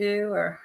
do, or?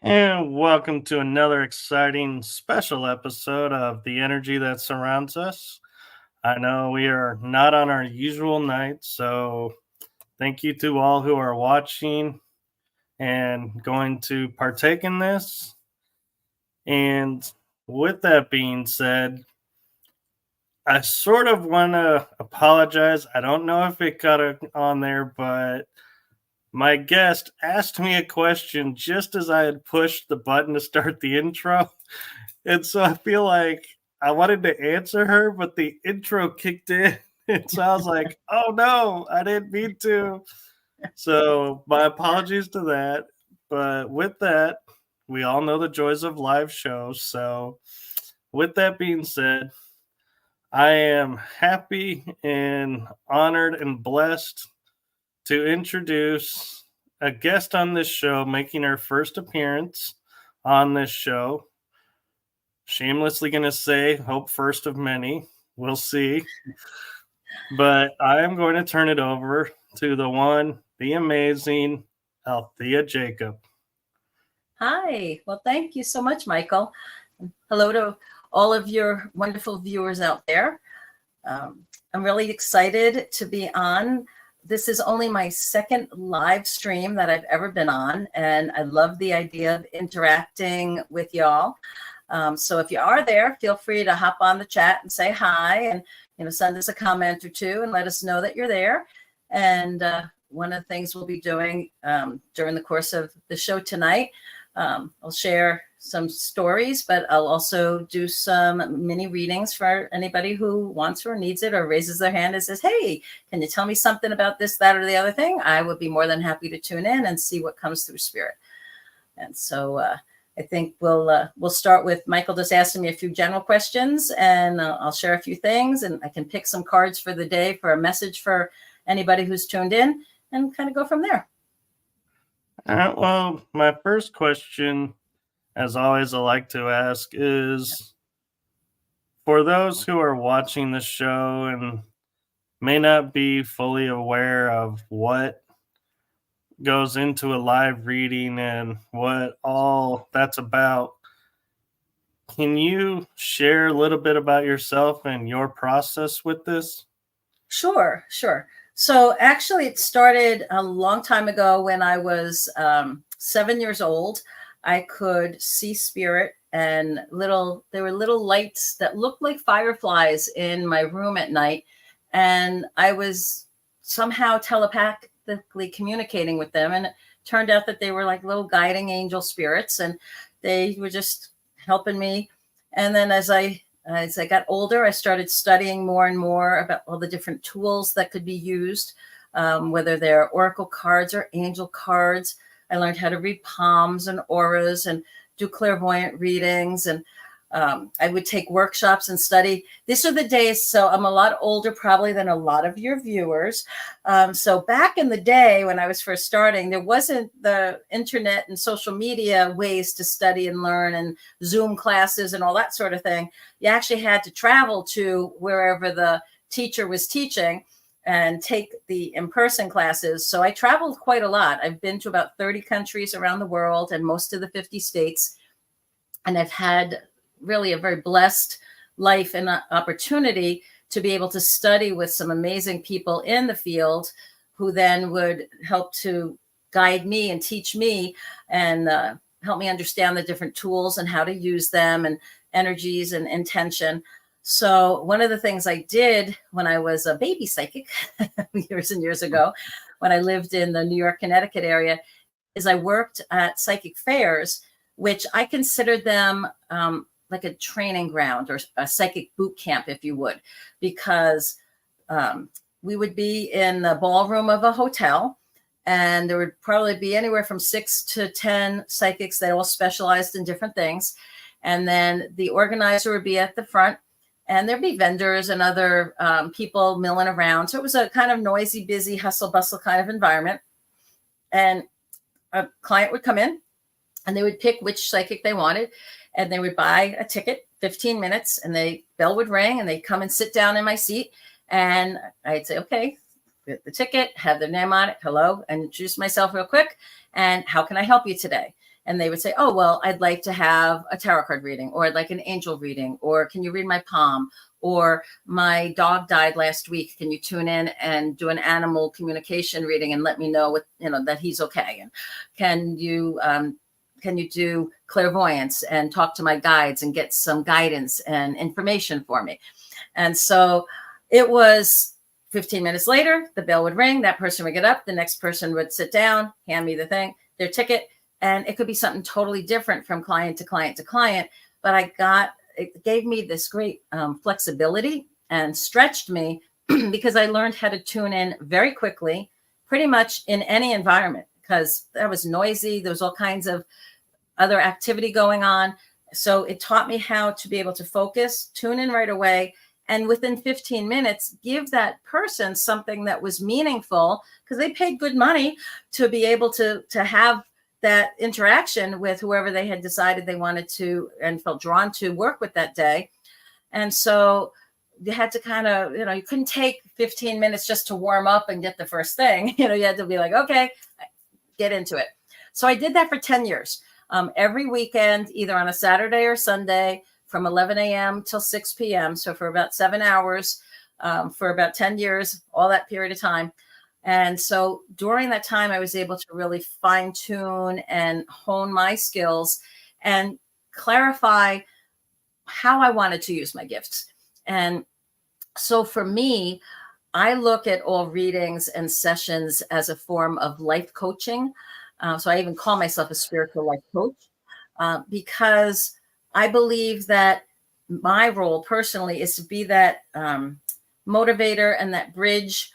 And welcome to another exciting special episode of The Energy That Surrounds Us. I know we are not on our usual night, so thank you to all who are watching and going to partake in this. And with that being said, I sort of want to apologize. I don't know if it got on there, but my guest asked me a question just as I had pushed the button to start the intro. And so I feel like I wanted to answer her, but the intro kicked in. And so I was like, oh no, I didn't mean to. So my apologies to that. But with that, we all know the joys of live shows. So with that being said, I am happy and honored and blessed to introduce a guest on this show, making her first appearance on this show. Shamelessly going to say, hope first of many. We'll see. But I am going to turn it over to the one, the amazing Alethea Jacob. Hi. Well, thank you so much, Michael. Hello to all of your wonderful viewers out there. I'm really excited to be on. This is only my second live stream that I've ever been on, and I love the idea of interacting with y'all. So if you are there, feel free to hop on the chat and say hi, and send us a comment or two and let us know that you're there. And one of the things we'll be doing during the course of the show tonight, I'll share some stories, but I'll also do some mini readings for anybody who wants or needs it or raises their hand and says, hey, can you tell me something about this, that, or the other thing? I would be more than happy to tune in and see what comes through spirit. And so I think we'll start with Michael just asking me a few general questions, and I'll share a few things, and I can pick some cards for the day for a message for anybody who's tuned in and kind of go from there. Well, my first question, as always, I like to ask is, for those who are watching the show and may not be fully aware of what goes into a live reading and what all that's about, can you share a little bit about yourself and your process with this? Sure. So actually, it started a long time ago when I was 7 years old. I could see spirit, and there were little lights that looked like fireflies in my room at night. And I was somehow telepathically communicating with them. And it turned out that they were like little guiding angel spirits, and they were just helping me. And then as I got older, I started studying more and more about all the different tools that could be used, whether they're oracle cards or angel cards. I learned how to read palms and auras and do clairvoyant readings, and I would take workshops and study. These are the days, so I'm a lot older probably than a lot of your viewers. So back in the day when I was first starting, there wasn't the internet and social media ways to study and learn and Zoom classes and all that sort of thing. You actually had to travel to wherever the teacher was teaching and take the in-person classes. So I traveled quite a lot. I've been to about 30 countries around the world and most of the 50 states. And I've had really a very blessed life and opportunity to be able to study with some amazing people in the field who then would help to guide me and teach me and help me understand the different tools and how to use them and energies and intention. So one of the things I did when I was a baby psychic years and years ago, when I lived in the New York, Connecticut area, is I worked at psychic fairs, which I considered them like a training ground or a psychic boot camp, if you would, because we would be in the ballroom of a hotel and there would probably be anywhere from 6 to 10 psychics that all specialized in different things. And then the organizer would be at the front and there'd be vendors and other people milling around. So it was a kind of noisy, busy, hustle bustle kind of environment. And a client would come in and they would pick which psychic they wanted. And they would buy a ticket, 15 minutes, and the bell would ring and they'd come and sit down in my seat. And I'd say, okay, get the ticket, have their name on it, hello, and introduce myself real quick. And how can I help you today? And they would say, oh, well, I'd like to have a tarot card reading, or I'd like an angel reading, or can you read my palm? Or my dog died last week. Can you tune in and do an animal communication reading and let me know what, that he's okay? And can you do clairvoyance and talk to my guides and get some guidance and information for me? And so it was 15 minutes later, the bell would ring, that person would get up, the next person would sit down, hand me the thing, their ticket, and it could be something totally different from client to client to client. But it gave me this great flexibility and stretched me because I learned how to tune in very quickly, pretty much in any environment, because that was noisy. There was all kinds of other activity going on. So it taught me how to be able to focus, tune in right away, and within 15 minutes, give that person something that was meaningful, because they paid good money to be able to have that interaction with whoever they had decided they wanted to and felt drawn to work with that day. And so you had to kind of, you couldn't take 15 minutes just to warm up and get the first thing. You had to be like, okay, get into it. So I did that for 10 years. Every weekend, either on a Saturday or Sunday, from 11 a.m. till 6 p.m. So for about 7 hours, for about 10 years, all that period of time. And so during that time, I was able to really fine tune and hone my skills and clarify how I wanted to use my gifts. And so for me, I look at all readings and sessions as a form of life coaching. So I even call myself a spiritual life coach because I believe that my role personally is to be that motivator and that bridge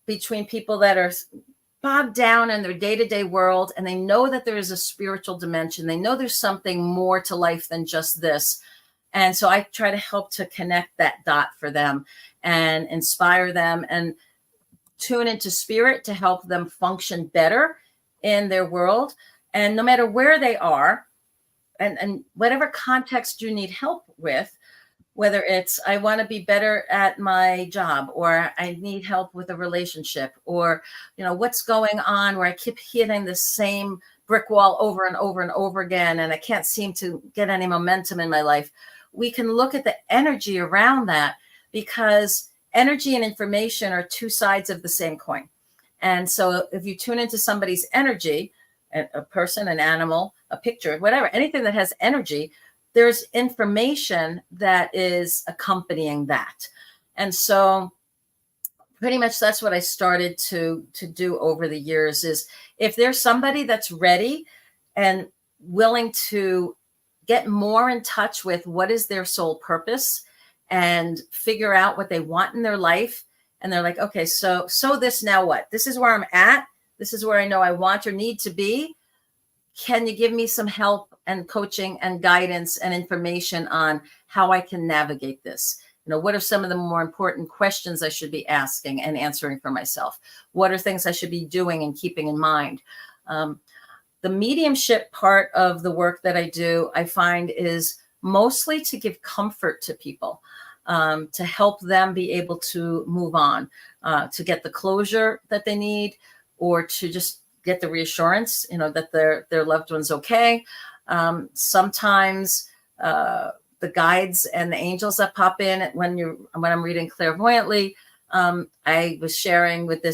between people that are bogged down in their day-to-day world, and they know that there is a spiritual dimension. They know there's something more to life than just this. And so I try to help to connect that dot for them and inspire them and tune into spirit to help them function better in their world. And no matter where they are, and whatever context you need help with, whether it's I want to be better at my job, or I need help with a relationship, or what's going on where I keep hitting the same brick wall over and over and over again, and I can't seem to get any momentum in my life. We can look at the energy around that, because energy and information are two sides of the same coin. And so if you tune into somebody's energy, a person, an animal, a picture, whatever, anything that has energy, there's information that is accompanying that. And so pretty much that's what I started to do over the years, is if there's somebody that's ready and willing to get more in touch with what is their soul purpose and figure out what they want in their life, and they're like, okay, so this, now what? This is where I'm at. This is where I know I want or need to be. Can you give me some help and coaching and guidance and information on how I can navigate this. What are some of the more important questions I should be asking and answering for myself? What are things I should be doing and keeping in mind? The mediumship part of the work that I do, I find, is mostly to give comfort to people, to help them be able to move on, to get the closure that they need, or to just get the reassurance, that their loved one's okay. Sometimes the guides and the angels that pop in when I'm reading clairvoyantly. I was sharing with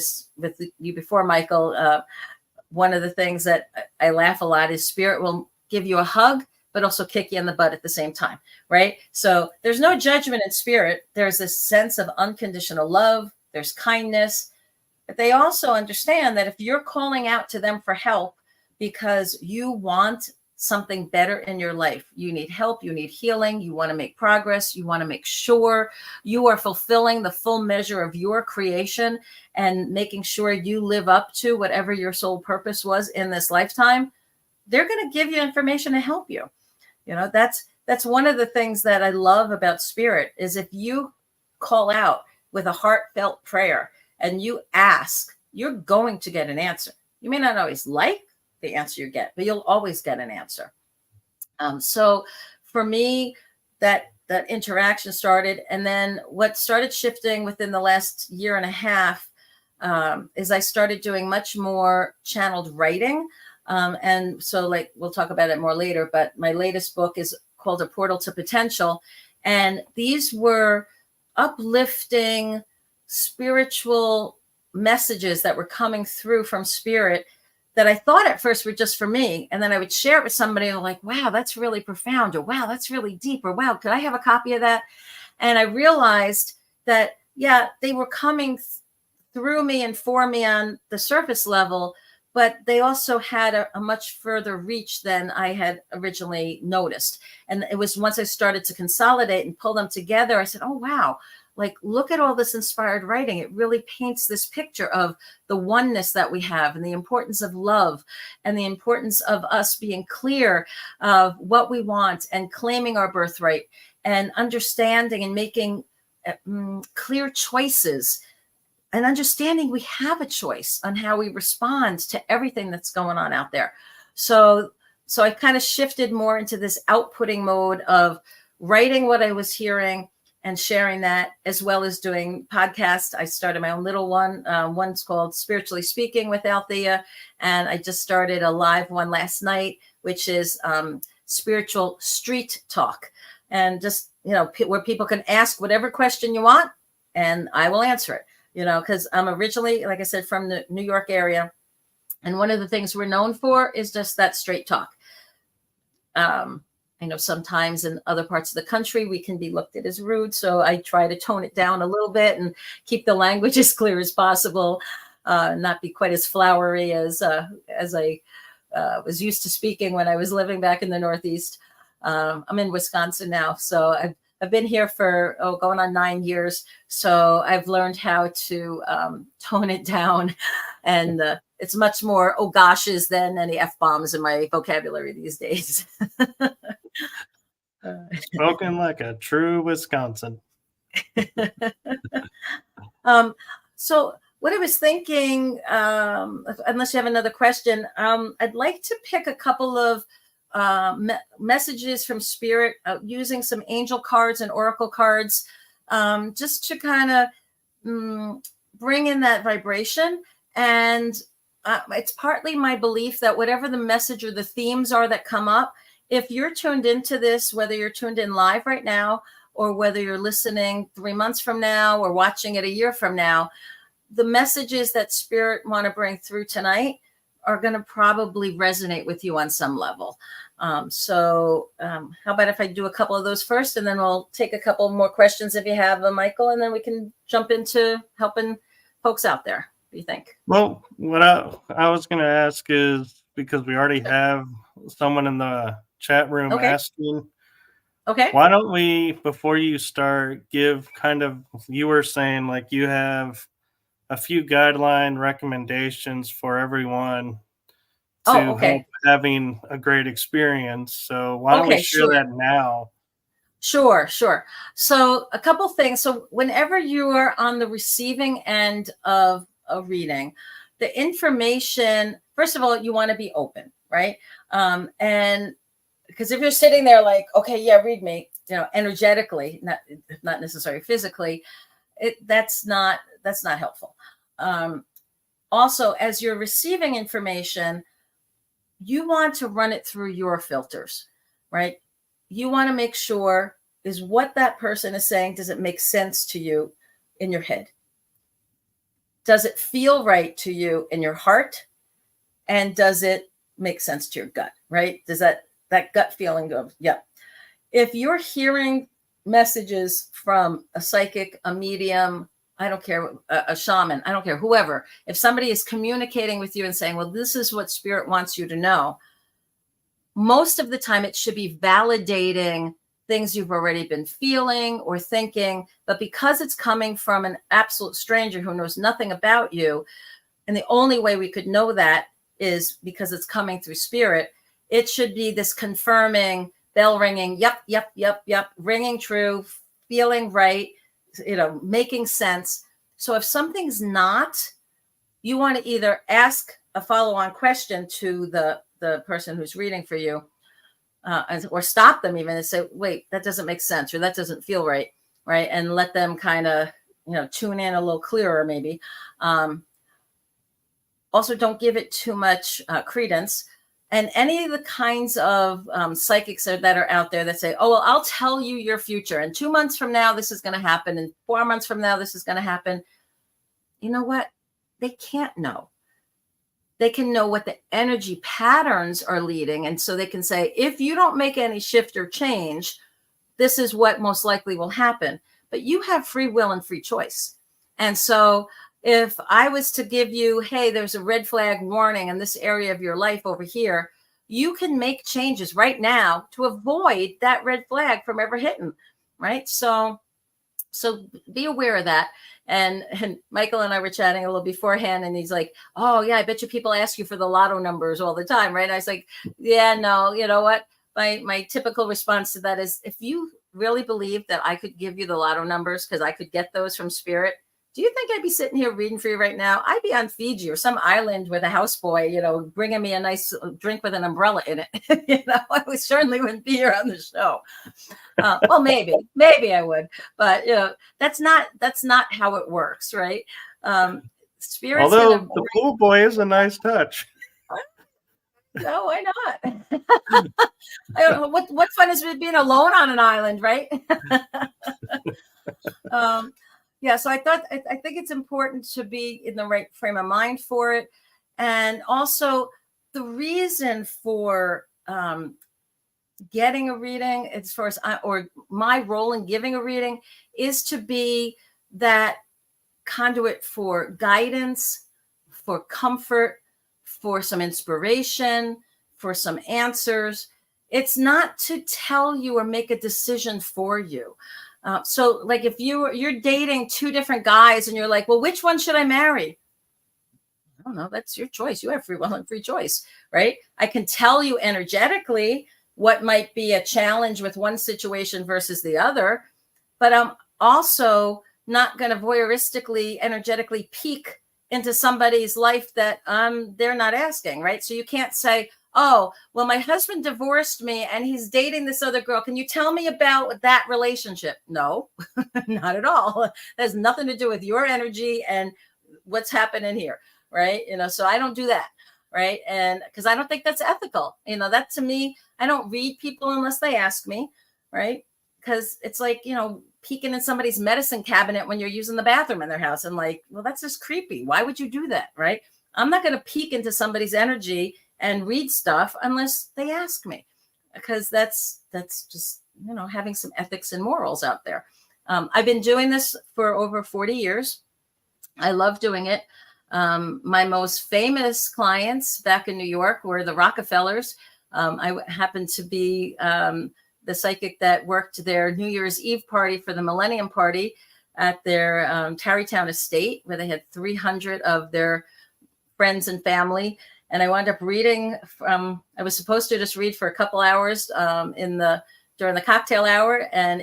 you before, Michael. One of the things that I laugh a lot is spirit will give you a hug, but also kick you in the butt at the same time, right? So there's no judgment in spirit. There's this sense of unconditional love. There's kindness. But they also understand that if you're calling out to them for help because you want something better in your life, you need help, you need healing, you want to make progress, you want to make sure you are fulfilling the full measure of your creation and making sure you live up to whatever your soul purpose was in this lifetime, they're going to give you information to help you. That's one of the things that I love about spirit is if you call out with a heartfelt prayer and you ask, you're going to get an answer. You may not always like the answer you get, but you'll always get an answer. So for me, that interaction started. And then what started shifting within the last year and a half is I started doing much more channeled writing. And so we'll talk about it more later, but my latest book is called A Portal to Potential. And these were uplifting spiritual messages that were coming through from spirit that I thought at first were just for me. And then I would share it with somebody and like, wow, that's really profound, or wow, that's really deep, or wow, could I have a copy of that? And I realized that, yeah, they were coming through me and for me on the surface level, but they also had a much further reach than I had originally noticed. And it was once I started to consolidate and pull them together, I said, oh, wow, look at all this inspired writing. It really paints this picture of the oneness that we have and the importance of love and the importance of us being clear of what we want and claiming our birthright and understanding and making clear choices and understanding we have a choice on how we respond to everything that's going on out there. So I kind of shifted more into this outputting mode of writing what I was hearing and sharing that, as well as doing podcasts. I started my own little one. One's called Spiritually Speaking with Alethea. And I just started a live one last night, which is Spiritual Street Talk. And just, where people can ask whatever question you want, and I will answer it, because I'm originally, like I said, from the New York area. And one of the things we're known for is just that straight talk. I know sometimes in other parts of the country, we can be looked at as rude. So I try to tone it down a little bit and keep the language as clear as possible, not be quite as flowery as I was used to speaking when I was living back in the Northeast. I'm in Wisconsin now. So I've been here for, going on 9 years. So I've learned how to tone it down. And it's much more oh goshes than any F-bombs in my vocabulary these days. Spoken like a true Wisconsin. So what I was thinking, unless you have another question, I'd like to pick a couple of messages from spirit using some angel cards and oracle cards, just to kind of bring in that vibration. And it's partly my belief that whatever the message or the themes are that come up, if you're tuned into this, whether you're tuned in live right now, or whether you're listening 3 months from now or watching it a year from now, the messages that spirit want to bring through tonight are going to probably resonate with you on some level. So how about if I do a couple of those first, and then we'll take a couple more questions if you have them, Michael, and then we can jump into helping folks out there. What do you think? Well, what I was going to ask is, because we already have someone in the chat room asking, why don't we, before you start, give kind of, you were saying like you have a few guideline recommendations for everyone to help having a great experience. So why don't we Okay, share sure. that now? Sure, sure. So a couple things. So whenever you are on the receiving end of a reading, the information, first of all, you want to be open, right? And because if you're sitting there like, okay, yeah, read me, energetically, not necessarily physically, that's not helpful. Also, as you're receiving information, you want to run it through your filters, right? You want to make sure, is what that person is saying, does it make sense to you in your head? Does it feel right to you in your heart? And does it make sense to your gut, right? Does that gut feeling go, yeah. If you're hearing messages from a psychic, a medium, I don't care, a shaman, I don't care, whoever, if somebody is communicating with you and saying, well, this is what spirit wants you to know, most of the time it should be validating things you've already been feeling or thinking. But because it's coming from an absolute stranger who knows nothing about you, and the only way we could know that is because it's coming through spirit, it should be this confirming, bell ringing, yep, yep, yep, yep, ringing true, feeling right, making sense. So if something's not, you want to either ask a follow-on question to the person who's reading for you, or stop them even and say, wait, that doesn't make sense, or that doesn't feel right, right? And let them kind of, tune in a little clearer maybe. Also, don't give it too much credence. And any of the kinds of psychics that are out there that say, oh, well, I'll tell you your future. And 2 months from now, this is going to happen. And 4 months from now, this is going to happen. You know what? They can't know. They can know what the energy patterns are leading. And so they can say, if you don't make any shift or change, this is what most likely will happen. But you have free will and free choice. And so if I was to give you, hey, there's a red flag warning in this area of your life over here, you can make changes right now to avoid that red flag from ever hitting, right? So be aware of that. And Michael and I were chatting a little beforehand, and he's like, oh, yeah, I bet you people ask you for the lotto numbers all the time, right? And I was like, yeah, no, you know what? My typical response to that is, if you really believe that I could give you the lotto numbers because I could get those from spirit, do you think I'd be sitting here reading for you right now? I'd be on Fiji or some island with a houseboy, bringing me a nice drink with an umbrella in it. I certainly wouldn't be here on the show. Well, maybe I would, but that's not how it works, right? Spirit's Although the pool boy is a nice touch. No, why not? I don't know what fun is it being alone on an island, right? Yeah, so I think it's important to be in the right frame of mind for it. And also the reason for getting a reading, as far as or my role in giving a reading, is to be that conduit for guidance, for comfort, for some inspiration, for some answers. It's not to tell you or make a decision for you. So like if you're dating two different guys and you're like, well, which one should I marry? I don't know. That's your choice. You have free will and free choice, right? I can tell you energetically what might be a challenge with one situation versus the other, but I'm also not going to voyeuristically, energetically peek into somebody's life that they're not asking, right? So you can't say, oh, well, my husband divorced me and he's dating this other girl. Can you tell me about that relationship? No, not at all. That has nothing to do with your energy and what's happening here, right? So I don't do that, right? And because I don't think that's ethical. That to me, I don't read people unless they ask me, right? Because it's like, peeking in somebody's medicine cabinet when you're using the bathroom in their house. And like, well, that's just creepy. Why would you do that, right? I'm not going to peek into somebody's energy and read stuff unless they ask me, because that's just, having some ethics and morals out there. I've been doing this for over 40 years. I love doing it. My most famous clients back in New York were the Rockefellers. I happened to be the psychic that worked their New Year's Eve party for the Millennium Party at their Tarrytown estate, where they had 300 of their friends and family. And I wound up reading I was supposed to just read for a couple hours during the cocktail hour, and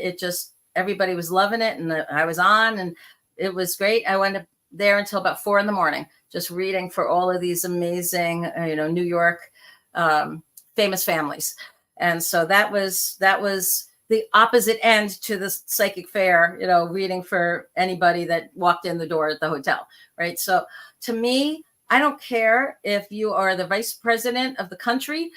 everybody was loving it, and I was on, and it was great. I wound up there until about 4 a.m, just reading for all of these amazing, New York famous families. And so that was the opposite end to the psychic fair, reading for anybody that walked in the door at the hotel, right? So to me, I don't care if you are the vice president of the country,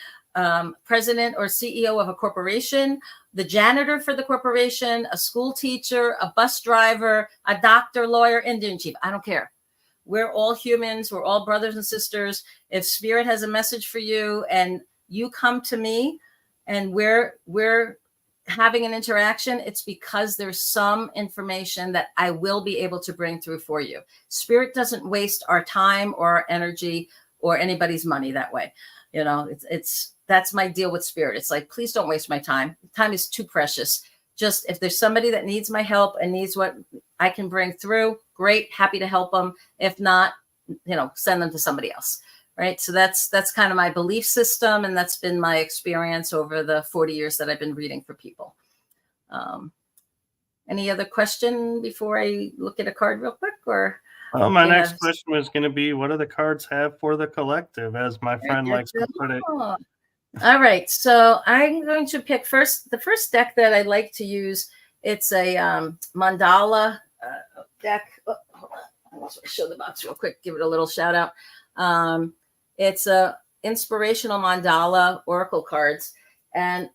president or CEO of a corporation, the janitor for the corporation, a school teacher, a bus driver, a doctor, lawyer, Indian chief. I don't care. We're all humans. We're all brothers and sisters. If spirit has a message for you and you come to me and we're having an interaction, it's because there's some information that I will be able to bring through for you. Spirit doesn't waste our time or our energy or anybody's money that way. That's my deal with spirit. It's like, please don't waste my time. Time is too precious. Just if there's somebody that needs my help and needs what I can bring through, great, happy to help them. If not, send them to somebody else. Right. So that's kind of my belief system. And that's been my experience over the 40 years that I've been reading for people. Any other question before I look at a card real quick? Or my next question was going to be, what do the cards have for the collective, as my friend likes to put it? All right. So I'm going to pick the first deck that I like to use. It's a mandala deck. Hold on. I want to show the box real quick. Give it a little shout out. It's a inspirational mandala oracle cards. And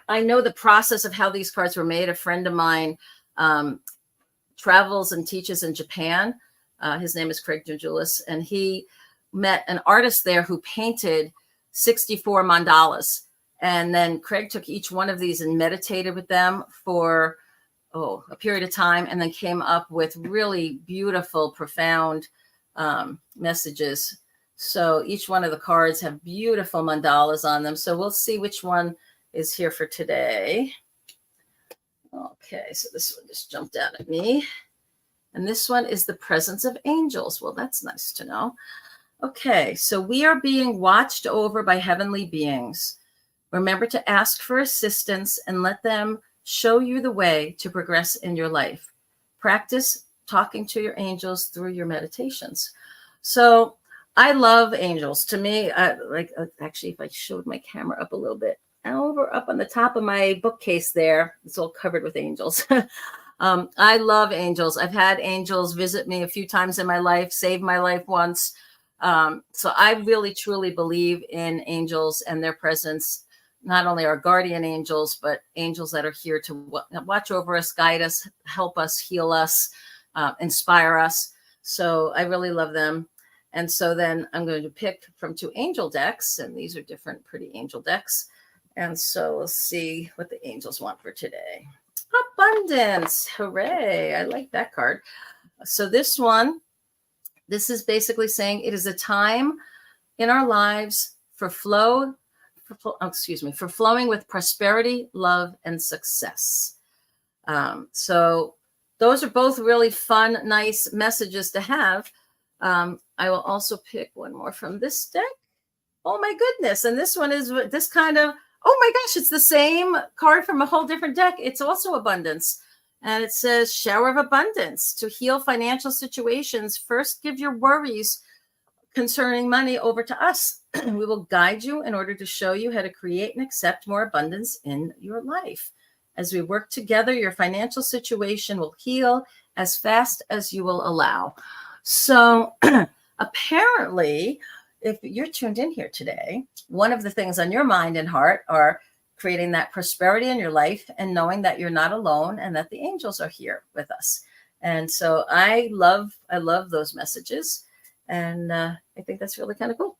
I know the process of how these cards were made. A friend of mine travels and teaches in Japan. His name is Craig Jujulis, and he met an artist there who painted 64 mandalas. And then Craig took each one of these and meditated with them for a period of time, and then came up with really beautiful, profound messages. So each one of the cards have beautiful mandalas on them. So we'll see which one is here for today. Okay, so this one just jumped out at me. And this one is the presence of angels. Well, that's nice to know. Okay, so we are being watched over by heavenly beings. Remember to ask for assistance and let them show you the way to progress in your life. Practice talking to your angels through your meditations. So I love angels. To me, actually, if I showed my camera up a little bit, up on the top of my bookcase there, it's all covered with angels. I love angels. I've had angels visit me a few times in my life, saved my life once. So I really, truly believe in angels and their presence, not only our guardian angels, but angels that are here to watch over us, guide us, help us, heal us, inspire us. So I really love them. And so then I'm going to pick from 2 angel decks, and these are different pretty angel decks. And so let's see what the angels want for today. Abundance. Hooray. I like that card. So this is basically saying it is a time in our lives for flowing with prosperity, love, and success. So those are both really fun, nice messages to have. I will also pick one more from this deck. Oh my goodness. And this one is this kind of, oh my gosh, it's the same card from a whole different deck. It's also abundance. And it says shower of abundance. To heal financial situations, first give your worries concerning money over to us. We will guide you in order to show you how to create and accept more abundance in your life. As we work together, your financial situation will heal as fast as you will allow. So apparently, if you're tuned in here today, one of the things on your mind and heart are creating that prosperity in your life and knowing that you're not alone and that the angels are here with us. And so I love those messages. And I think that's really kind of cool.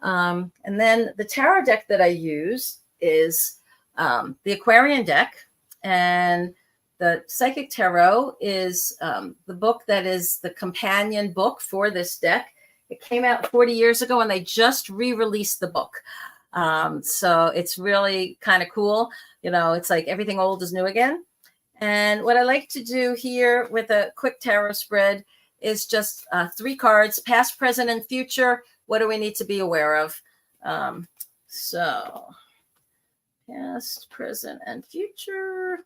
And then the tarot deck that I use is the Aquarian deck. And the Psychic Tarot is the book that is the companion book for this deck. It came out 40 years ago, and they just re-released the book. So it's really kind of cool. It's like everything old is new again. And what I like to do here with a quick tarot spread is just 3 cards, past, present, and future, what do we need to be aware of? So past, present, and future.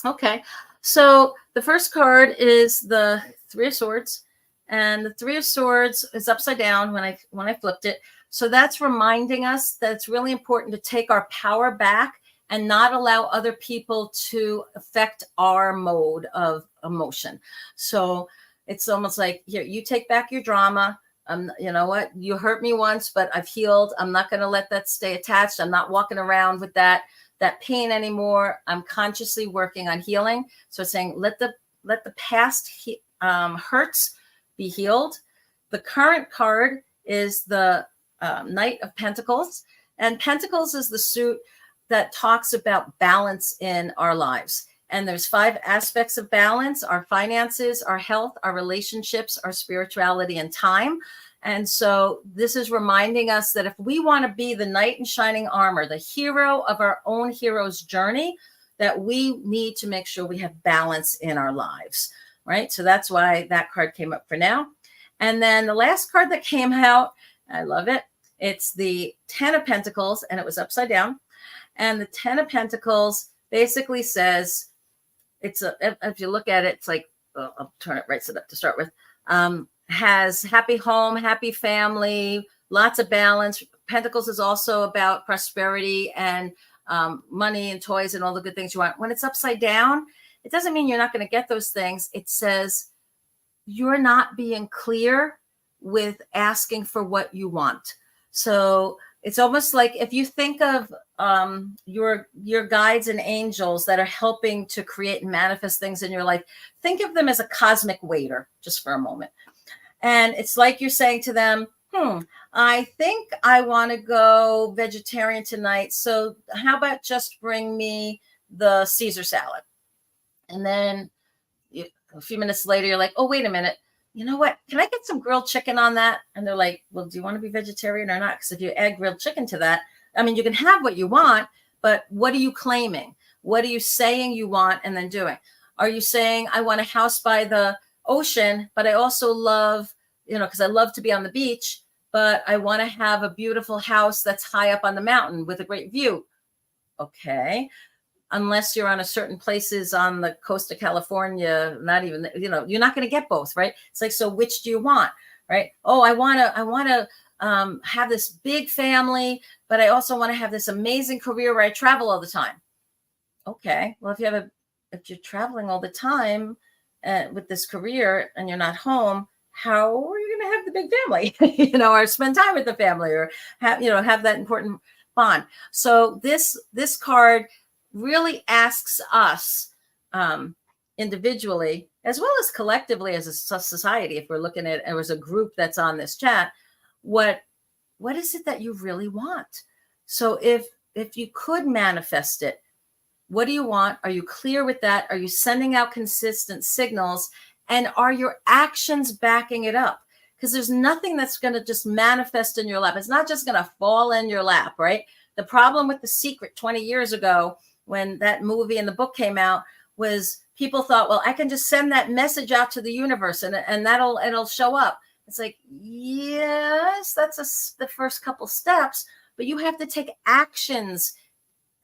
Okay, so the first card is the Three of Swords, and the Three of Swords is upside down when I flipped it. So that's reminding us that it's really important to take our power back and not allow other people to affect our mode of emotion. So it's almost like, here, you take back your drama. You know what? You hurt me once, but I've healed. I'm not going to let that stay attached. I'm not walking around with that pain anymore. I'm consciously working on healing. So it's saying, let the past hurts be healed. The current card is the Knight of Pentacles, and Pentacles is the suit that talks about balance in our lives. And there's 5 aspects of balance: our finances, our health, our relationships, our spirituality, and time. And so this is reminding us that if we want to be the knight in shining armor, the hero of our own hero's journey, that we need to make sure we have balance in our lives, right? So that's why that card came up for now. And then the last card that came out, I love it. It's the 10 of Pentacles, and it was upside down. And the 10 of Pentacles basically says, if you look at it, it's like, I'll turn it right side up to start with, has happy home, happy family, lots of balance. Pentacles is also about prosperity and money and toys and all the good things you want. When it's upside down, it doesn't mean you're not going to get those things. It says you're not being clear with asking for what you want. So it's almost like if you think of your guides and angels that are helping to create and manifest things in your life, think of them as a cosmic waiter, just for a moment. And it's like you're saying to them, I think I want to go vegetarian tonight. So how about just bring me the Caesar salad? And then a few minutes later, you're like, oh, wait a minute. You know what? Can I get some grilled chicken on that? And they're like, well, do you want to be vegetarian or not? Because if you add grilled chicken to that, I mean, you can have what you want, but what are you claiming? What are you saying you want and then doing? Are you saying, I want a house by the ocean, but I also love, because I love to be on the beach, but I want to have a beautiful house that's high up on the mountain with a great view. Okay. Unless you're on a certain places on the coast of California, not even, you're not going to get both, right? It's like, so which do you want, right? Oh, I want to have this big family, but I also want to have this amazing career where I travel all the time. Okay. Well, if you're traveling all the time with this career and you're not home, how are you going to have the big family, or spend time with the family, or have that important bond? So this card really asks us individually, as well as collectively as a society, if we're looking at it as a group that's on this chat, what is it that you really want? So if you could manifest it, what do you want? Are you clear with that? Are you sending out consistent signals? And are your actions backing it up? Because there's nothing that's going to just manifest in your lap. It's not just going to fall in your lap, right? The problem with The Secret 20 years ago, when that movie and the book came out, was people thought, well, I can just send that message out to the universe and it'll show up. It's like, yes, that's the first couple steps, but you have to take actions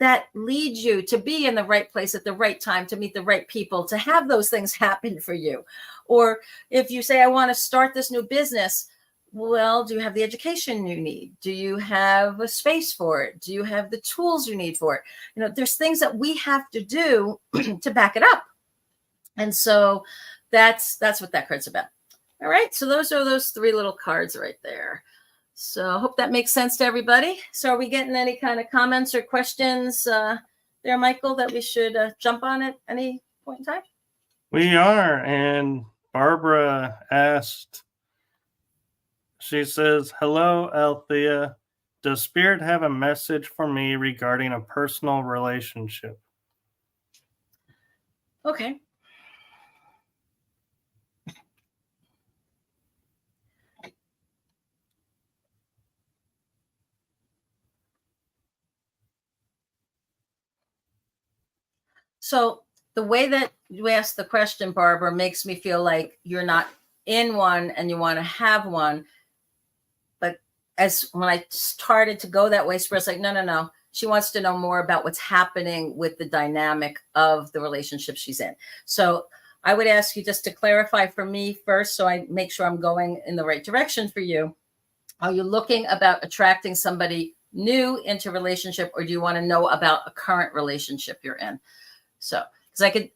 that lead you to be in the right place at the right time, to meet the right people, to have those things happen for you. Or if you say, I want to start this new business, well, do you have the education you need? Do you have a space for it? Do you have the tools you need for it? There's things that we have to do to back it up. And so that's what that card's about. All right. So those are those 3 little cards right there. So I hope that makes sense to everybody. So are we getting any kind of comments or questions there, Michael, that we should jump on at any point in time? We are. And Barbara asked, she says, hello, Alethea. Does Spirit have a message for me regarding a personal relationship? Okay. So the way that you asked the question, Barbara, makes me feel like you're not in one and you want to have one. But as when I started to go that way, Spirit's like, no. She wants to know more about what's happening with the dynamic of the relationship she's in. So I would ask you just to clarify for me first, so I make sure I'm going in the right direction for you. Are you looking about attracting somebody new into relationship, or do you want to know about a current relationship you're in? So, because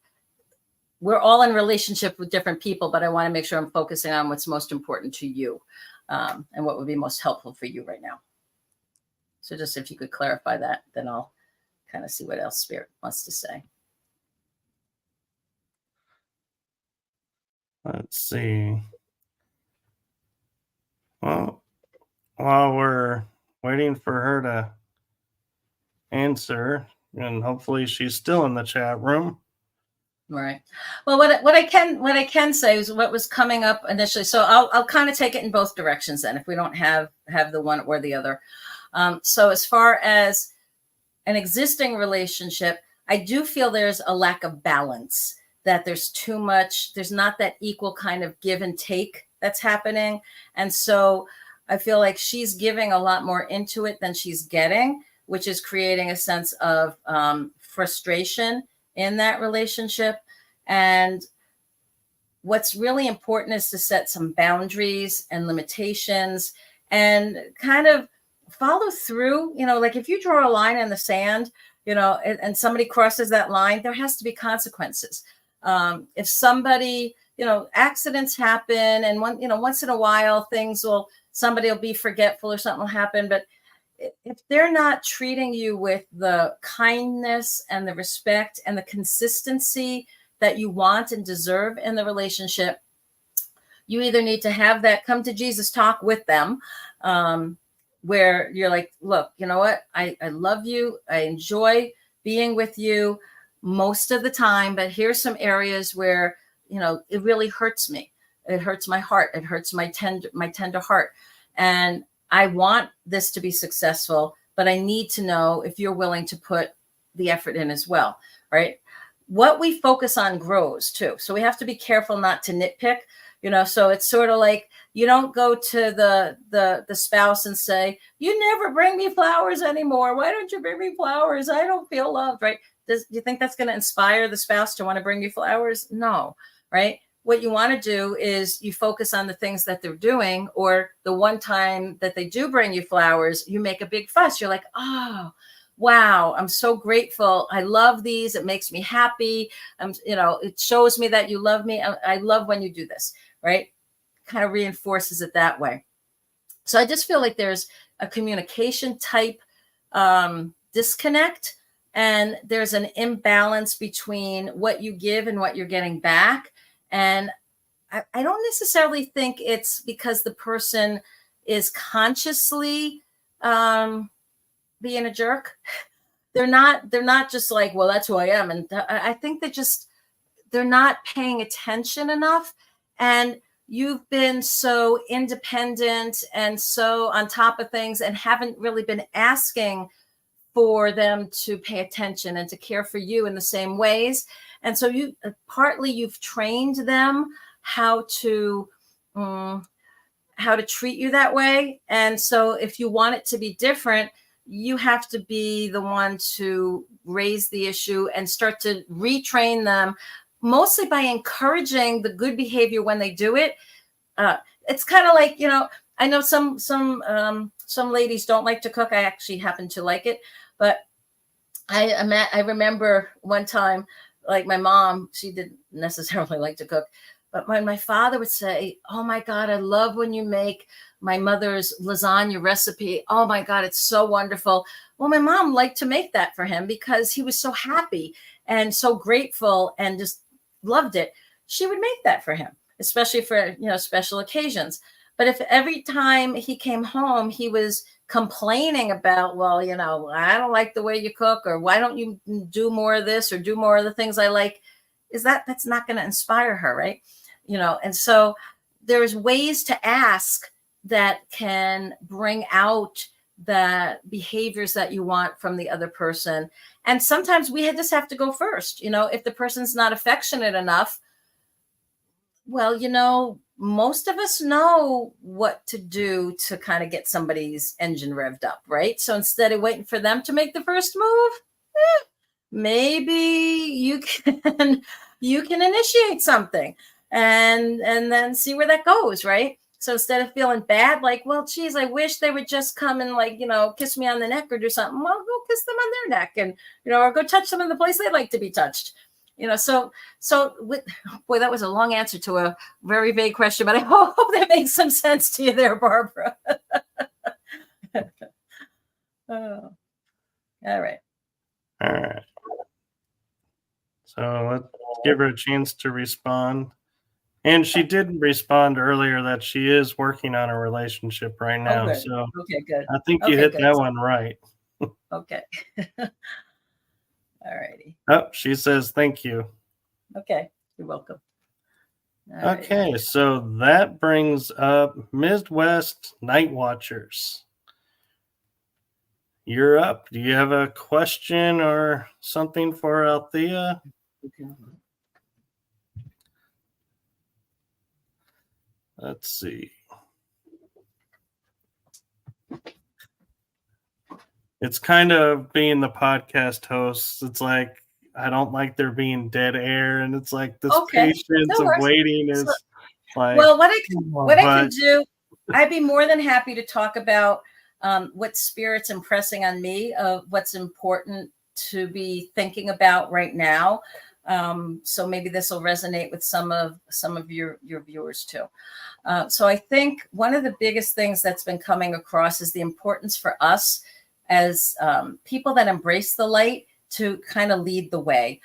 we're all in relationship with different people, but I want to make sure I'm focusing on what's most important to you, and what would be most helpful for you right now. So just if you could clarify that, then I'll kind of see what else Spirit wants to say. Let's see. Well, while we're waiting for her to answer, and hopefully she's still in the chat room. Right. Well, what I can say is what was coming up initially. So I'll kind of take it in both directions then, if we don't have the one or the other. So as far as an existing relationship, I do feel there's a lack of balance, that there's too much, there's not that equal kind of give and take that's happening. And so I feel like she's giving a lot more into it than she's getting, which is creating a sense of frustration in that relationship. And what's really important is to set some boundaries and limitations and kind of follow through. Like if you draw a line in the sand, and somebody crosses that line, there has to be consequences. If somebody, accidents happen, and once in a while somebody will be forgetful or something will happen. But if they're not treating you with the kindness and the respect and the consistency that you want and deserve in the relationship, you either need to have that come to Jesus talk with them, where you're like, look, you know what? I love you. I enjoy being with you most of the time, but here's some areas where, it really hurts me. It hurts my heart. It hurts my tender heart. And I want this to be successful, but I need to know if you're willing to put the effort in as well, right? What we focus on grows too. So we have to be careful not to nitpick, so it's sort of like, you don't go to the spouse and say, you never bring me flowers anymore. Why don't you bring me flowers? I don't feel loved, right? Do you think that's going to inspire the spouse to want to bring you flowers? No, right? What you want to do is you focus on the things that they're doing, or the one time that they do bring you flowers, you make a big fuss. You're like, oh, wow, I'm so grateful. I love these. It makes me happy. It shows me that you love me. I love when you do this, right? Kind of reinforces it that way. So I just feel like there's a communication type disconnect, and there's an imbalance between what you give and what you're getting back. And I don't necessarily think it's because the person is consciously being a jerk. They're not just like, well, that's who I am. And I think they're not paying attention enough. And you've been so independent and so on top of things, and haven't really been asking for them to pay attention and to care for you in the same ways. And so you've trained them how to treat you that way. And so if you want it to be different, you have to be the one to raise the issue and start to retrain them, mostly by encouraging the good behavior when they do it. It's kind of like, I know some ladies don't like to cook. I actually happen to like it, but I remember one time, like my mom, she didn't necessarily like to cook, but when my father would say, oh my God, I love when you make my mother's lasagna recipe. Oh my God, it's so wonderful. Well, my mom liked to make that for him because he was so happy and so grateful and just loved it. She would make that for him, especially for, special occasions. But if every time he came home, he was complaining about, well, I don't like the way you cook, or why don't you do more of this or do more of the things I like, that's not going to inspire her, right? And so there's ways to ask that can bring out the behaviors that you want from the other person. And sometimes we just have to go first. If the person's not affectionate enough, well, most of us know what to do to kind of get somebody's engine revved up, right? So instead of waiting for them to make the first move, maybe you can initiate something and then see where that goes, right? So instead of feeling bad, like, well, geez, I wish they would just come and, like, kiss me on the neck or do something. Well, go kiss them on their neck, and or go touch them in the place they like to be touched. So boy, that was a long answer to a very vague question, but I hope that makes some sense to you there, Barbara. Oh, all right. All right. So let's give her a chance to respond. And she did respond earlier that she is working on a relationship right now. Good. So Okay, good. I think you hit that one right. Okay. All righty. Oh, she says thank you. Okay, you're welcome. Okay, so that brings up Midwest Night Watchers. You're up. Do you have a question or something for Alethea? Okay. Let's see. It's kind of being the podcast host. It's like, I don't like there being dead air, and it's like this patience of waiting is like. Well, what I could do, I'd be more than happy to talk about what Spirit's impressing on me of what's important to be thinking about right now. So maybe this will resonate with some of your viewers too. So I think one of the biggest things that's been coming across is the importance for us as people that embrace the light to kind of lead the way.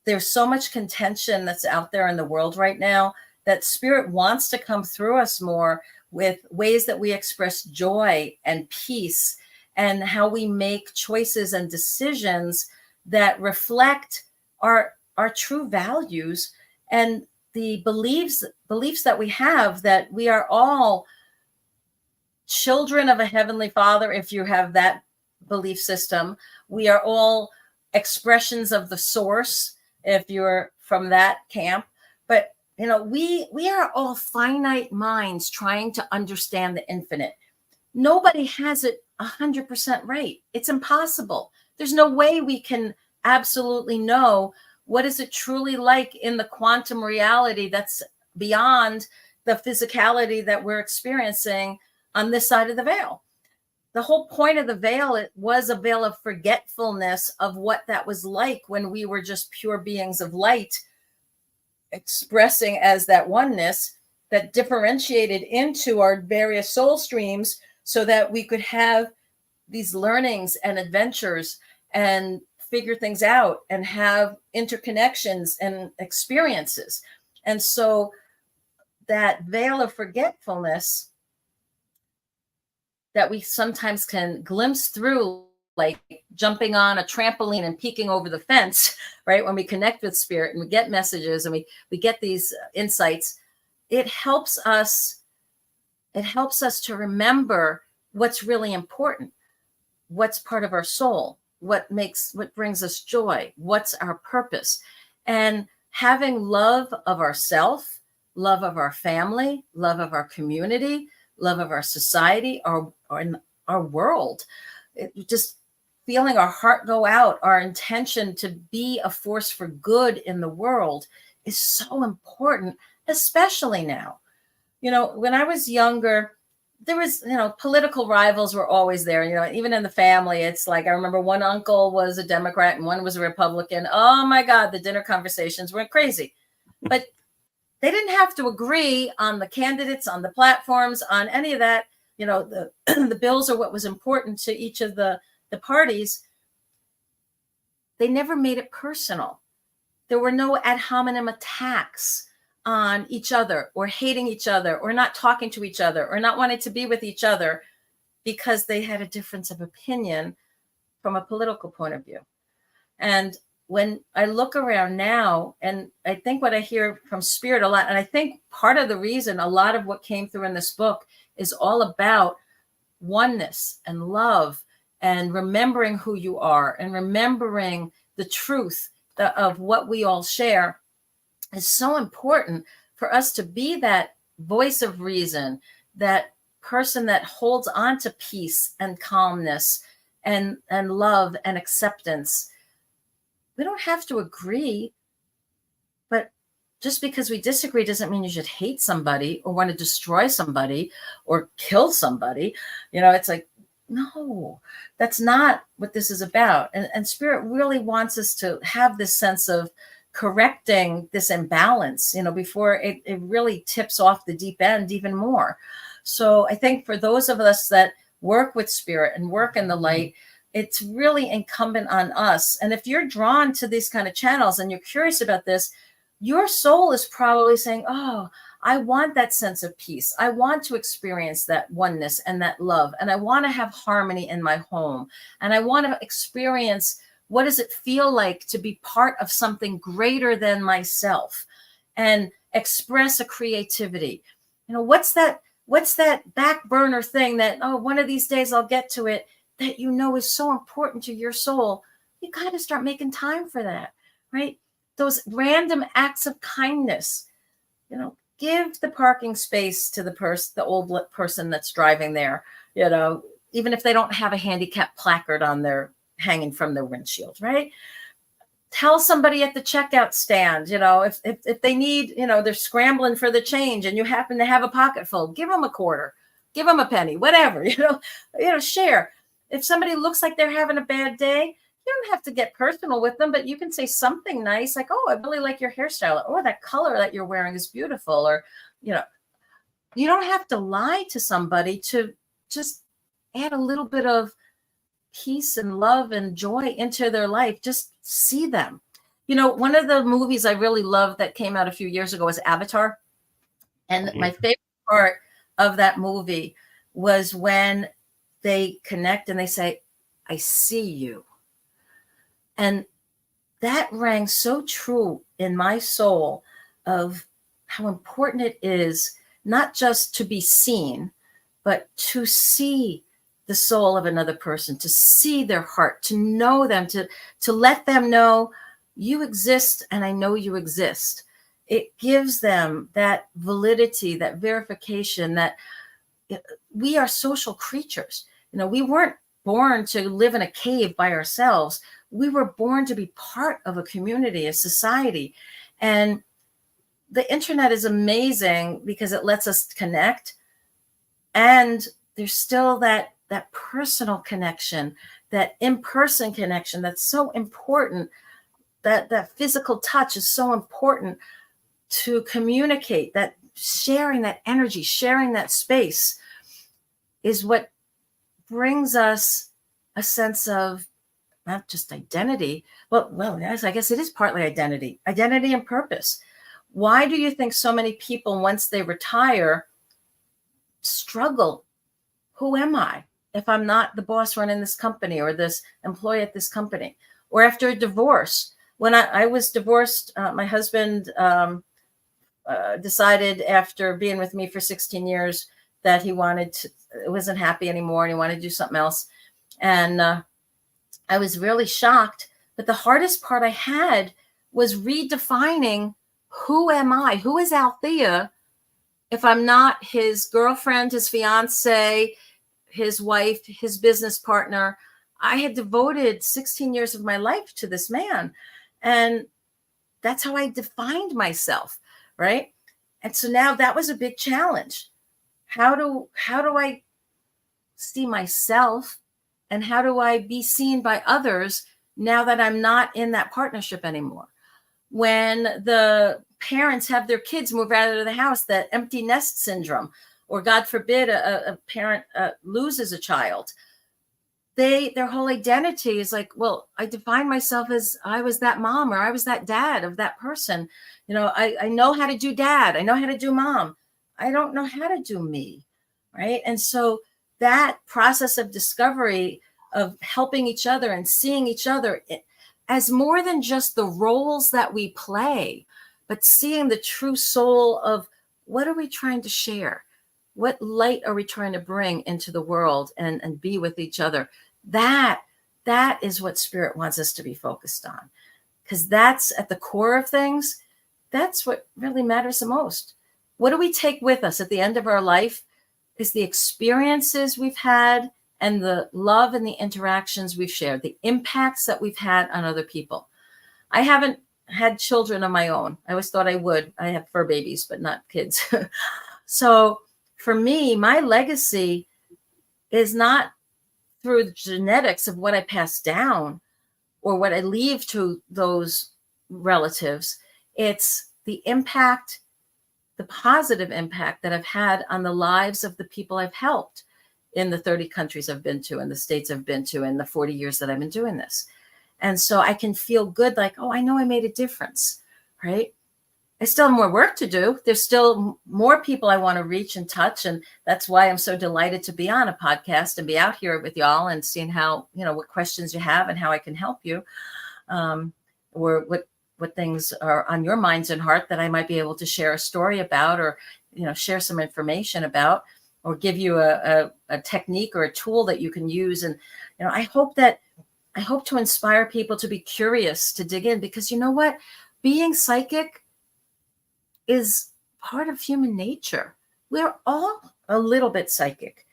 There's so much contention that's out there in the world right now that Spirit wants to come through us more with ways that we express joy and peace, and how we make choices and decisions that reflect our true values and the beliefs that we have, that we are all children of a heavenly Father. If you have that belief system, we are all expressions of the source if you're from that camp. But we are all finite minds trying to understand the infinite. Nobody has it 100% right. It's impossible. There's no way we can absolutely know what is it truly like in the quantum reality that's beyond the physicality that we're experiencing on this side of the veil. The whole point of the veil, it was a veil of forgetfulness of what that was like when we were just pure beings of light, expressing as that oneness that differentiated into our various soul streams so that we could have these learnings and adventures and figure things out and have interconnections and experiences. And so that veil of forgetfulness that we sometimes can glimpse through, like jumping on a trampoline and peeking over the fence, right? When we connect with Spirit and we get messages and we get these insights, it helps us to remember what's really important, what's part of our soul, what brings us joy, what's our purpose. And having love of ourself, love of our family, love of our community, love of our society, our world, just feeling our heart go out, our intention to be a force for good in the world is so important, especially now. When I was younger, there was, political rivals were always there, even in the family. It's like, I remember one uncle was a Democrat and one was a Republican. Oh my God, the dinner conversations went crazy. But they didn't have to agree on the candidates, on the platforms, on any of that. The bills are what was important to each of the parties. They never made it personal. There were no ad hominem attacks on each other or hating each other or not talking to each other or not wanting to be with each other because they had a difference of opinion from a political point of view. And when I look around now, and I think what I hear from Spirit a lot, and I think part of the reason a lot of what came through in this book is all about oneness and love and remembering who you are and remembering the truth of what we all share, is so important for us to be that voice of reason, that person that holds on to peace and calmness and love and acceptance. We don't have to agree, but just because we disagree doesn't mean you should hate somebody or want to destroy somebody or kill somebody. It's like, no, that's not what this is about. And Spirit really wants us to have this sense of correcting this imbalance, before it really tips off the deep end even more. So I think for those of us that work with Spirit and work in the light, it's really incumbent on us. And if you're drawn to these kind of channels and you're curious about this, your soul is probably saying, oh, I want that sense of peace. I want to experience that oneness and that love. And I want to have harmony in my home. And I want to experience, what does it feel like to be part of something greater than myself, and express a creativity. What's that back burner thing that, oh, one of these days I'll get to it, that is so important to your soul? You got to start making time for that, right? Those random acts of kindness, give the parking space to the old person that's driving there, even if they don't have a handicap placard on their hanging from their windshield, right? Tell somebody at the checkout stand, if they need, they're scrambling for the change and you happen to have a pocket full, give them a quarter, give them a penny, whatever, share. If somebody looks like they're having a bad day, you don't have to get personal with them, but you can say something nice like, oh, I really like your hairstyle. Oh, that color that you're wearing is beautiful. Or, you don't have to lie to somebody to just add a little bit of peace and love and joy into their life. Just see them. One of the movies I really loved that came out a few years ago was Avatar. And my favorite part of that movie was when they connect and they say, I see you. And that rang so true in my soul of how important it is not just to be seen, but to see the soul of another person, to see their heart, to know them, to let them know you exist and I know you exist. It gives them that validity, that verification that we are social creatures. We weren't born to live in a cave by ourselves. We were born to be part of a community, a society. And the internet is amazing because it lets us connect. And there's still that personal connection, that in-person connection that's so important. That physical touch is so important to communicate. That sharing that energy, sharing that space is what brings us a sense of not just identity, well, yes, I guess it is partly identity and purpose. Why do you think so many people, once they retire, struggle? Who am I if I'm not the boss running this company or this employee at this company? Or after a divorce, when I was divorced, my husband decided after being with me for 16 years that he wasn't happy anymore and he wanted to do something else. And I was really shocked. But the hardest part I had was redefining, who am I? Who is Alethea if I'm not his girlfriend, his fiance, his wife, his business partner? I had devoted 16 years of my life to this man. And that's how I defined myself, right? And so now that was a big challenge. How do I see myself, and how do I be seen by others now that I'm not in that partnership anymore? When the parents have their kids move out of the house, that empty nest syndrome, or God forbid a parent loses a child, their whole identity is like, well, I define myself as I was that mom or I was that dad of that person. I know how to do dad. I know how to do mom. I don't know how to do me, right? And so that process of discovery, of helping each other and seeing each other as more than just the roles that we play, but seeing the true soul of what are we trying to share? What light are we trying to bring into the world and be with each other? That is what Spirit wants us to be focused on, because that's at the core of things. That's what really matters the most. what do we take with us at the end of our life is the experiences we've had and the love and the interactions we've shared, the impacts that we've had on other people. I haven't had children of my own. I always thought I would. I have fur babies, but not kids. So for me, my legacy is not through the genetics of what I pass down or what I leave to those relatives. It's the impact, the positive impact that I've had on the lives of the people I've helped in the 30 countries I've been to and the states I've been to in the 40 years that I've been doing this. And so I can feel good, like, oh, I know I made a difference, right? I still have more work to do. There's still more people I want to reach and touch. And that's why I'm so delighted to be on a podcast and be out here with y'all and seeing how, what questions you have and how I can help you, or what things are on your minds and heart that I might be able to share a story about, or, share some information about, or give you a technique or a tool that you can use. And, I hope to inspire people to be curious, to dig in, because you know what? Being psychic is part of human nature. We're all a little bit psychic.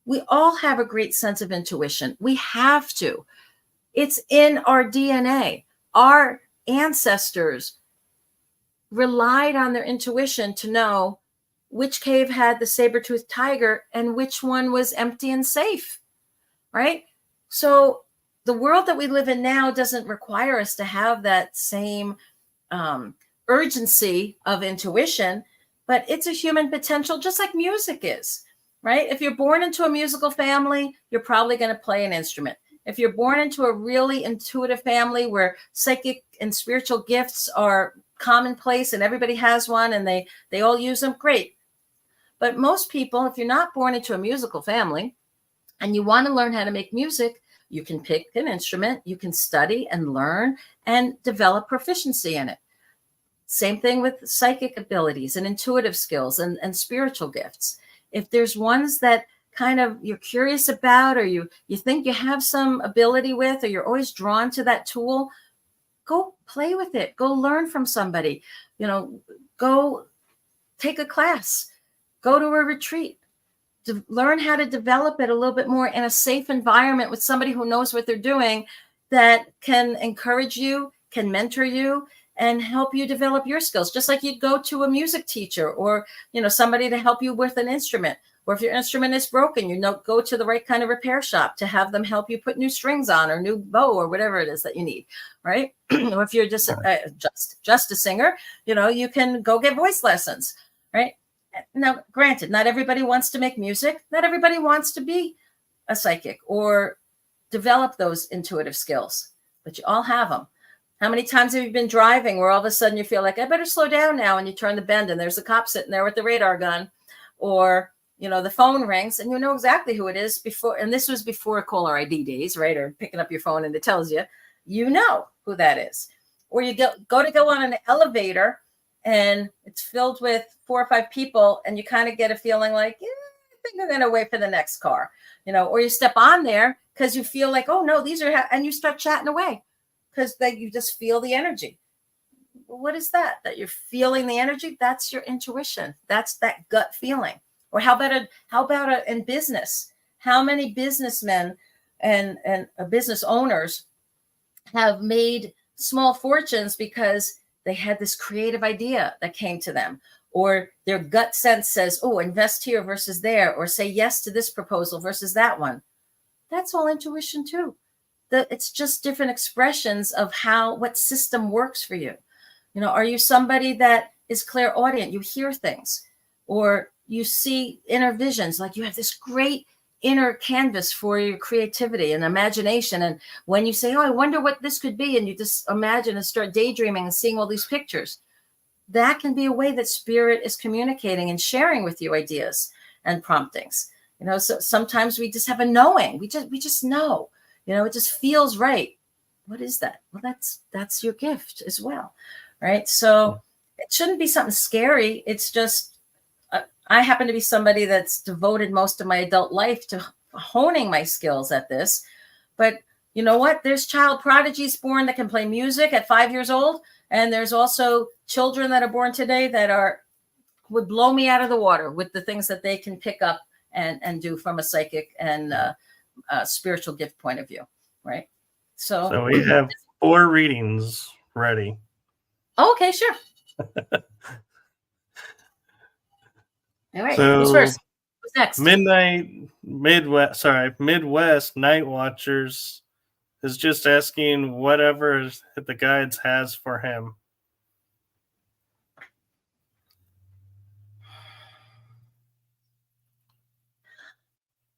We all have a great sense of intuition. We have to. It's in our DNA. Our ancestors relied on their intuition to know which cave had the saber-toothed tiger and which one was empty and safe, right? So the world that we live in now doesn't require us to have that same urgency of intuition, but it's a human potential, just like music is, right? If you're born into a musical family, you're probably going to play an instrument. If you're born into a really intuitive family where psychic and spiritual gifts are commonplace and everybody has one and they all use them, great. But most people, if you're not born into a musical family and you want to learn how to make music, you can pick an instrument, you can study and learn and develop proficiency in it. Same thing with psychic abilities and intuitive skills and spiritual gifts. If there's ones that kind of you're curious about, or you think you have some ability with, or you're always drawn to that tool, go play with it. Go learn from somebody. Go take a class. Go to a retreat. To learn how to develop it a little bit more in a safe environment with somebody who knows what they're doing, that can encourage you, can mentor you, and help you develop your skills. Just like you'd go to a music teacher or, somebody to help you with an instrument. Or if your instrument is broken, go to the right kind of repair shop to have them help you put new strings on or new bow or whatever it is that you need, right? Or if you're just a singer, you can go get voice lessons, right? Now, granted, not everybody wants to make music. Not everybody wants to be a psychic or develop those intuitive skills, but you all have them. How many times have you been driving where all of a sudden you feel like, I better slow down now, and you turn the bend and there's a cop sitting there with the radar gun, or, the phone rings and you know exactly who it is before. And this was before caller ID days, right? Or picking up your phone and it tells you, who that is. Or you go on an elevator and it's filled with 4 or 5 people and you kind of get a feeling like, I think I'm going to wait for the next car, or you step on there because you feel like, oh no, these are, and you start chatting away because you just feel the energy. What is that you're feeling the energy? That's your intuition. That's that gut feeling. Or how about in business? How many businessmen and business owners have made small fortunes because they had this creative idea that came to them, or their gut sense says, oh, invest here versus there, or say yes to this proposal versus that one. That's all intuition too. It's just different expressions of what system works for you. Are you somebody that is clairaudient? You hear things, or you see inner visions, like you have this great inner canvas for your creativity and imagination. And when you say, oh, I wonder what this could be, and you just imagine and start daydreaming and seeing all these pictures, that can be a way that spirit is communicating and sharing with you ideas and promptings. So sometimes we just have a knowing. We just know, it just feels right. What is that? Well, that's your gift as well. Right. So it shouldn't be something scary. It's just, I happen to be somebody that's devoted most of my adult life to honing my skills at this. But you know what? There's child prodigies born that can play music at 5 years old. And there's also children that are born today that are would blow me out of the water with the things that they can pick up and do from a psychic and spiritual gift point of view, right? So we have 4 readings ready. Okay, sure. All right. So Who's first? Who's next? Midwest Night Watchers is just asking whatever the guides has for him.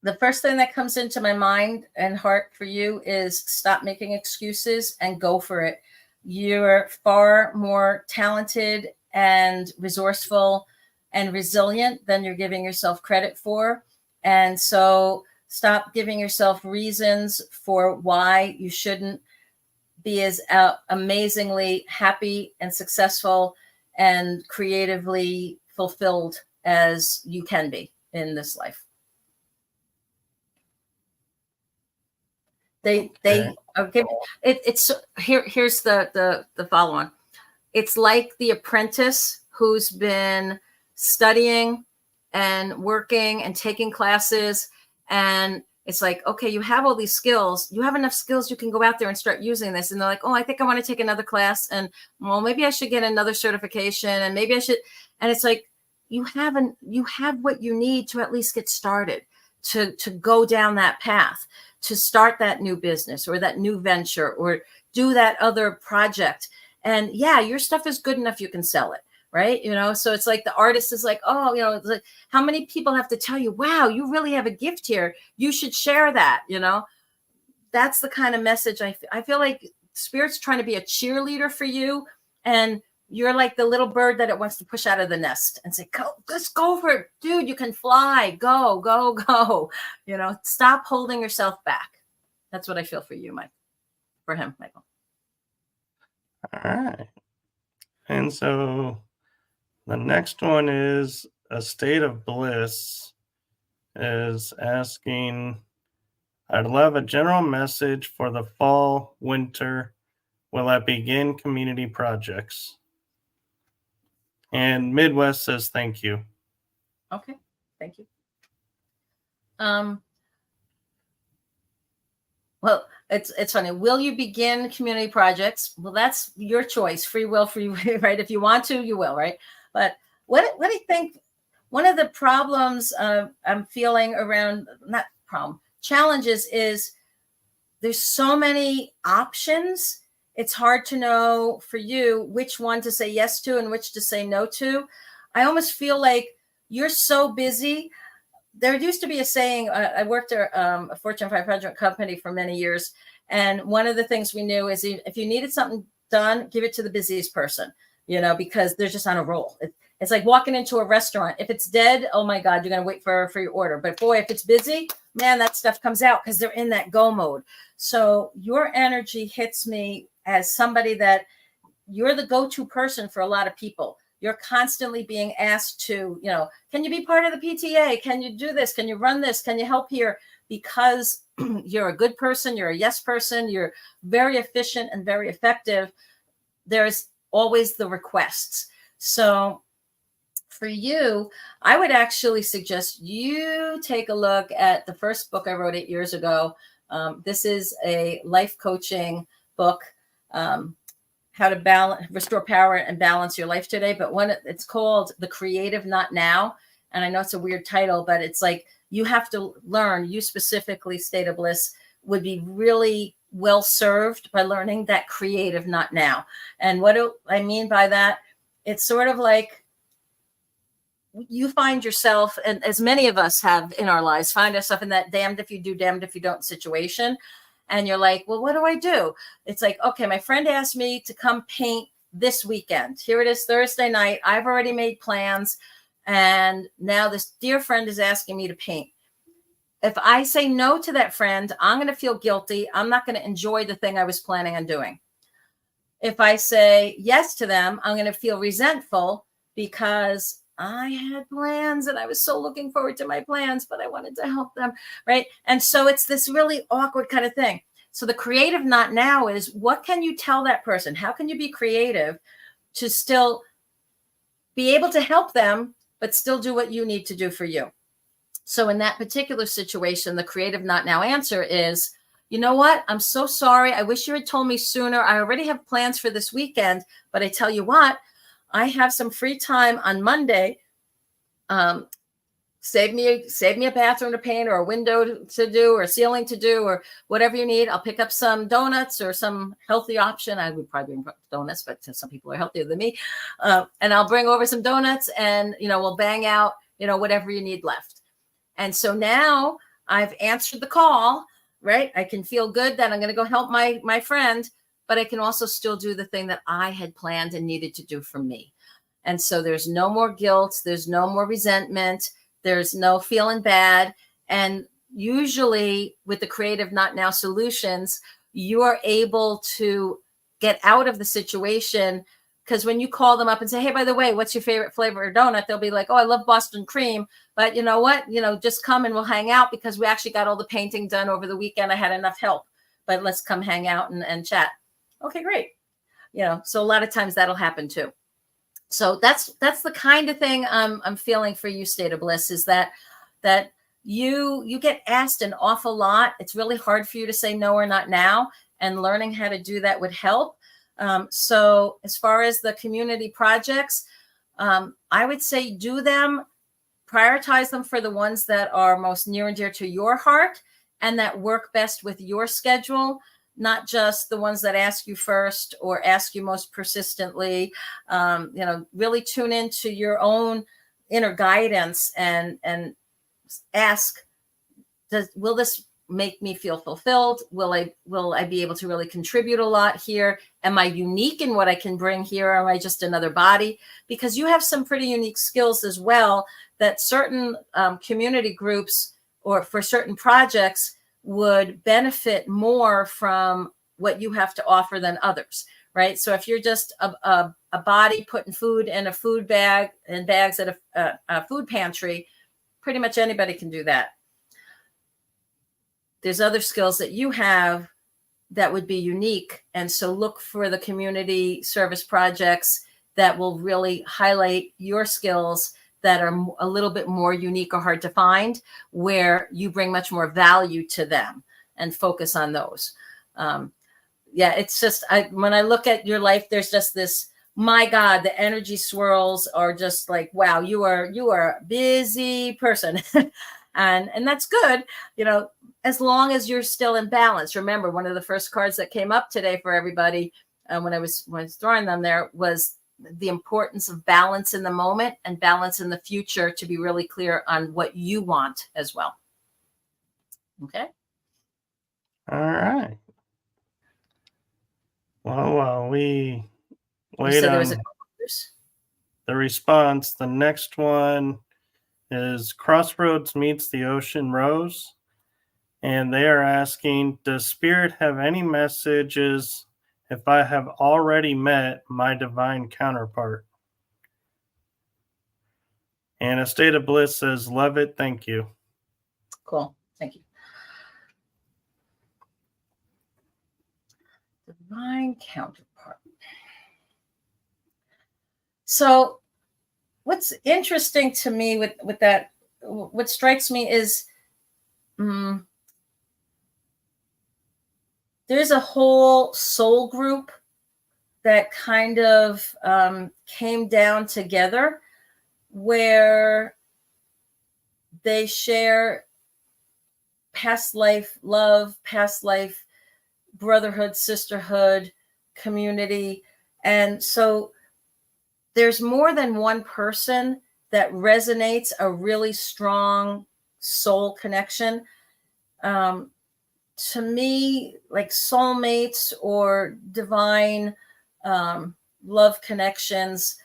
The first thing that comes into my mind and heart for you is stop making excuses and go for it. You're far more talented and resourceful and resilient than you're giving yourself credit for. And so stop giving yourself reasons for why you shouldn't be as amazingly happy and successful and creatively fulfilled as you can be in this life. They are giving it's here's the following. It's like the apprentice who's been studying and working and taking classes, and it's like, okay, you have all these skills, you have enough skills, you can go out there and start using this. And they're like, oh, I think I want to take another class, and well, maybe I should get another certification, and maybe I should. And it's like, you have what you need to at least get started, to go down that path, to start that new business or that new venture or do that other project. And yeah, your stuff is good enough, you can sell it, right? So it's like the artist is like, oh, it's like, how many people have to tell you, wow, you really have a gift here, you should share that. That's the kind of message I feel like Spirit's trying to be a cheerleader for you, and you're like the little bird that it wants to push out of the nest and say, go, just go for it, dude, you can fly, go, go, go. Stop holding yourself back. That's what I feel for you, Mike. For him, Michael. All right. And so the next one is A State of Bliss is asking, I'd love a general message for the fall, winter. Will I begin community projects? And Midwest says, thank you. Okay. Thank you. Well, it's funny. Will you begin community projects? Well, that's your choice. Free will, right? If you want to, you will, right? But what do you think? One of the problems I'm feeling around, not problem, challenges is there's so many options. It's hard to know for you which one to say yes to and which to say no to. I almost feel like you're so busy. There used to be a saying, I worked at a Fortune 500 company for many years. And one of the things we knew is if you needed something done, give it to the busiest person, because they're just on a roll. It's like walking into a restaurant. If it's dead, oh my God, you're going to wait for your order. But boy, if it's busy, man, that stuff comes out because they're in that go mode. So your energy hits me as somebody that you're the go-to person for a lot of people. You're constantly being asked to, can you be part of the PTA? Can you do this? Can you run this? Can you help here? Because you're a good person. You're a yes person. You're very efficient and very effective. There's always the requests. So for you, I would actually suggest you take a look at the first book I wrote 8 years ago. This is a life coaching book. How to restore power and balance your life today. But it's called The Creative Not Now. And I know it's a weird title, but it's like, you have to learn, you specifically, State of Bliss, would be really well served by learning that creative not now. And what do I mean by that? It's sort of like you find yourself, and as many of us have in our lives, find ourselves in that damned if you do, damned if you don't situation. And you're like, well, what do I do? It's like, okay, my friend asked me to come paint this weekend. Here it is, Thursday night. I've already made plans. And now this dear friend is asking me to paint. If I say no to that friend, I'm going to feel guilty. I'm not going to enjoy the thing I was planning on doing. If I say yes to them, I'm going to feel resentful because I had plans and I was so looking forward to my plans, but I wanted to help them, right? And so it's this really awkward kind of thing. So the creative not now is, what can you tell that person? How can you be creative to still be able to help them, but still do what you need to do for you. So in that particular situation, the creative not now answer is, you know what? I'm so sorry. I wish you had told me sooner. I already have plans for this weekend, but I tell you what, I have some free time on Monday. Save me a bathroom to paint, or a window to do, or a ceiling to do, or whatever you need. I'll pick up some donuts or some healthy option. I would probably bring donuts, but some people are healthier than me. And I'll bring over some donuts, and, we'll bang out, whatever you need left. And so now I've answered the call, right? I can feel good that I'm going to go help my friend, but I can also still do the thing that I had planned and needed to do for me. And so there's no more guilt. There's no more resentment. There's no feeling bad. And usually with the creative not now solutions, you are able to get out of the situation, because when you call them up and say, hey, by the way, what's your favorite flavor of donut? They'll be like, oh, I love Boston cream. But you know what? Just come and we'll hang out, because we actually got all the painting done over the weekend. I had enough help, but let's come hang out and chat. Okay, great. So a lot of times that'll happen too. So that's the kind of thing I'm feeling for you, State of Bliss, is that you get asked an awful lot. It's really hard for you to say no or not now, and learning how to do that would help. So as far as the community projects, I would say do them, prioritize them for the ones that are most near and dear to your heart and that work best with your schedule, not just the ones that ask you first or ask you most persistently. Really tune into your own inner guidance and ask, will this make me feel fulfilled? Will I be able to really contribute a lot here? Am I unique in what I can bring here? Or am I just another body? Because you have some pretty unique skills as well that certain community groups or for certain projects would benefit more from what you have to offer than others, right? So if you're just a body putting food in a food bag and bags at a food pantry, pretty much anybody can do that. There's other skills that you have that would be unique. And so look for the community service projects that will really highlight your skills that are a little bit more unique or hard to find, where you bring much more value to them, and focus on those. It's just, when I look at your life, there's just this, my God, the energy swirls are just like, wow, you are a busy person. and that's good, as long as you're still in balance. Remember, one of the first cards that came up today for everybody when I was throwing them there was the importance of balance in the moment and balance in the future, to be really clear on what you want as well. Okay. All right. Well, while we wait on the response, the next one is Crossroads Meets the Ocean Rose. And they are asking, does Spirit have any messages if I have already met my divine counterpart? And A State of Bliss says, love it, thank you. Cool, thank you. Divine counterpart. So what's interesting to me with that, what strikes me is there's a whole soul group that kind of came down together, where they share past life love, past life brotherhood, sisterhood, community. And so there's more than one person that resonates a really strong soul connection. To me, like soulmates or divine love connections,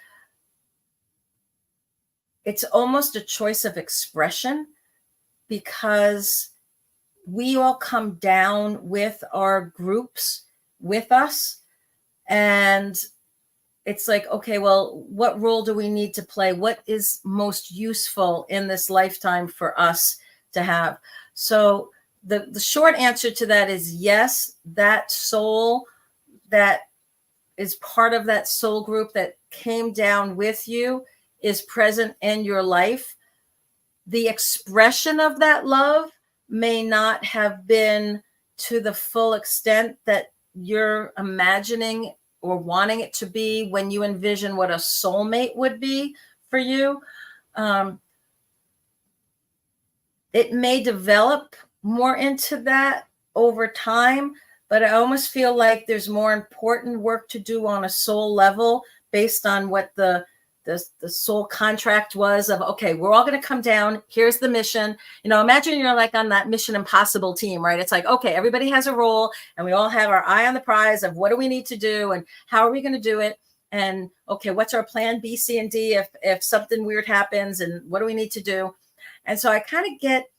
it's almost a choice of expression, because we all come down with our groups with us. And it's like, okay, well, what role do we need to play? What is most useful in this lifetime for us to have? So the short answer to that is yes, that soul that is part of that soul group that came down with you is present in your life, the expression of that love may not have been to the full extent that you're imagining or wanting it to be when you envision what a soulmate would be for you. It may develop more into that over time, but I almost feel like there's more important work to do on a soul level based on what the soul contract was of, okay, we're all going to come down. Here's the mission. Imagine you're like on that Mission Impossible team, right? It's like, okay, everybody has a role and we all have our eye on the prize of what do we need to do and how are we going to do it? And okay, what's our plan B, C, and D if something weird happens, and what do we need to do? And so I kind of get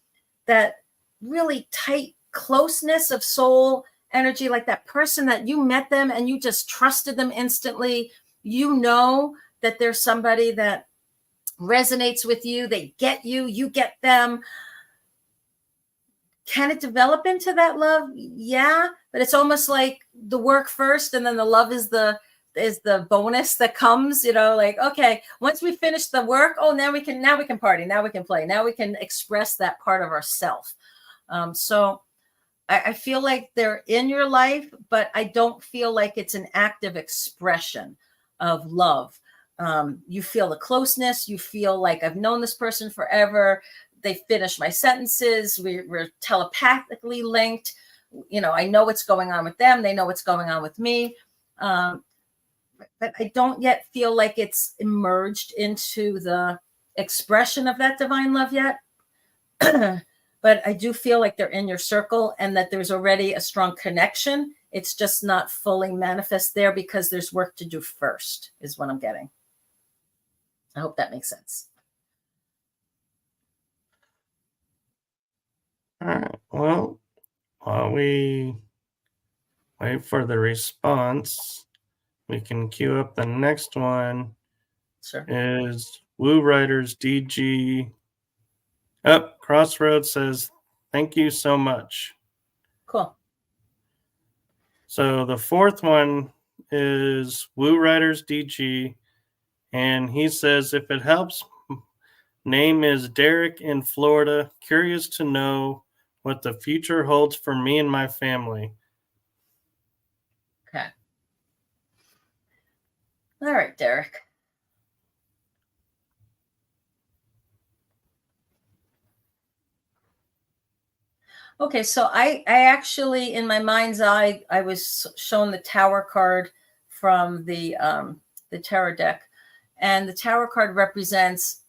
that really tight closeness of soul energy, like that person that you met them and you just trusted them instantly. That there's somebody that resonates with you. They get you, you get them. Can it develop into that love? Yeah, but it's almost like the work first and then the love is the bonus that comes, like, okay, once we finish the work, now we can party, now we can play, now we can express that part of ourself. So I feel like they're in your life, but I don't feel like it's an active expression of love. You feel the closeness, you feel like I've known this person forever. They finish my sentences. We're telepathically linked. I know what's going on with them. They know what's going on with me. But I don't yet feel like it's emerged into the expression of that divine love yet. But I do feel like they're in your circle and that there's already a strong connection. It's just not fully manifest there because there's work to do first, is what I'm getting. I hope that makes sense. All right. Well, while we wait for the response, we can queue up the next one. Sure. Is Woo Riders DG. Crossroads says, thank you so much. Cool. So the fourth one is Woo Riders DG. And he says, if it helps, name is Derek in Florida. Curious to know what the future holds for me and my family. Okay. All right, Derek. Okay, so I actually, in my mind's eye, I was shown the Tower card from the tarot deck, and the Tower card represents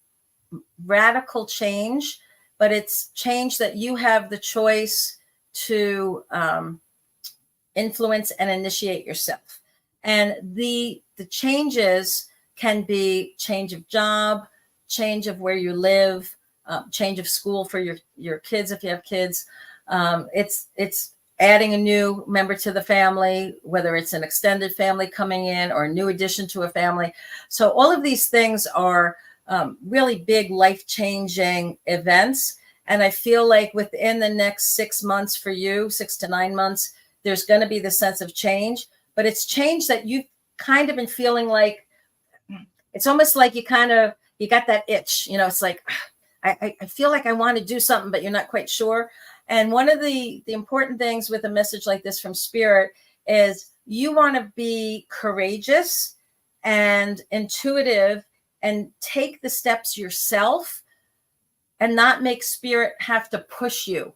radical change, but it's change that you have the choice to influence and initiate yourself. And the changes can be change of job, change of where you live, change of school for your kids if you have kids. It's adding a new member to the family, whether it's an extended family coming in or a new addition to a family. So all of these things are really big life-changing events. And I feel like within the next 6 months for you, 6 to 9 months, there's going to be the sense of change, but it's change that you've kind of been feeling like, it's almost like you got that itch, it's like, I feel like I want to do something, but you're not quite sure. And one of the important things with a message like this from Spirit is you want to be courageous and intuitive and take the steps yourself and not make Spirit have to push you.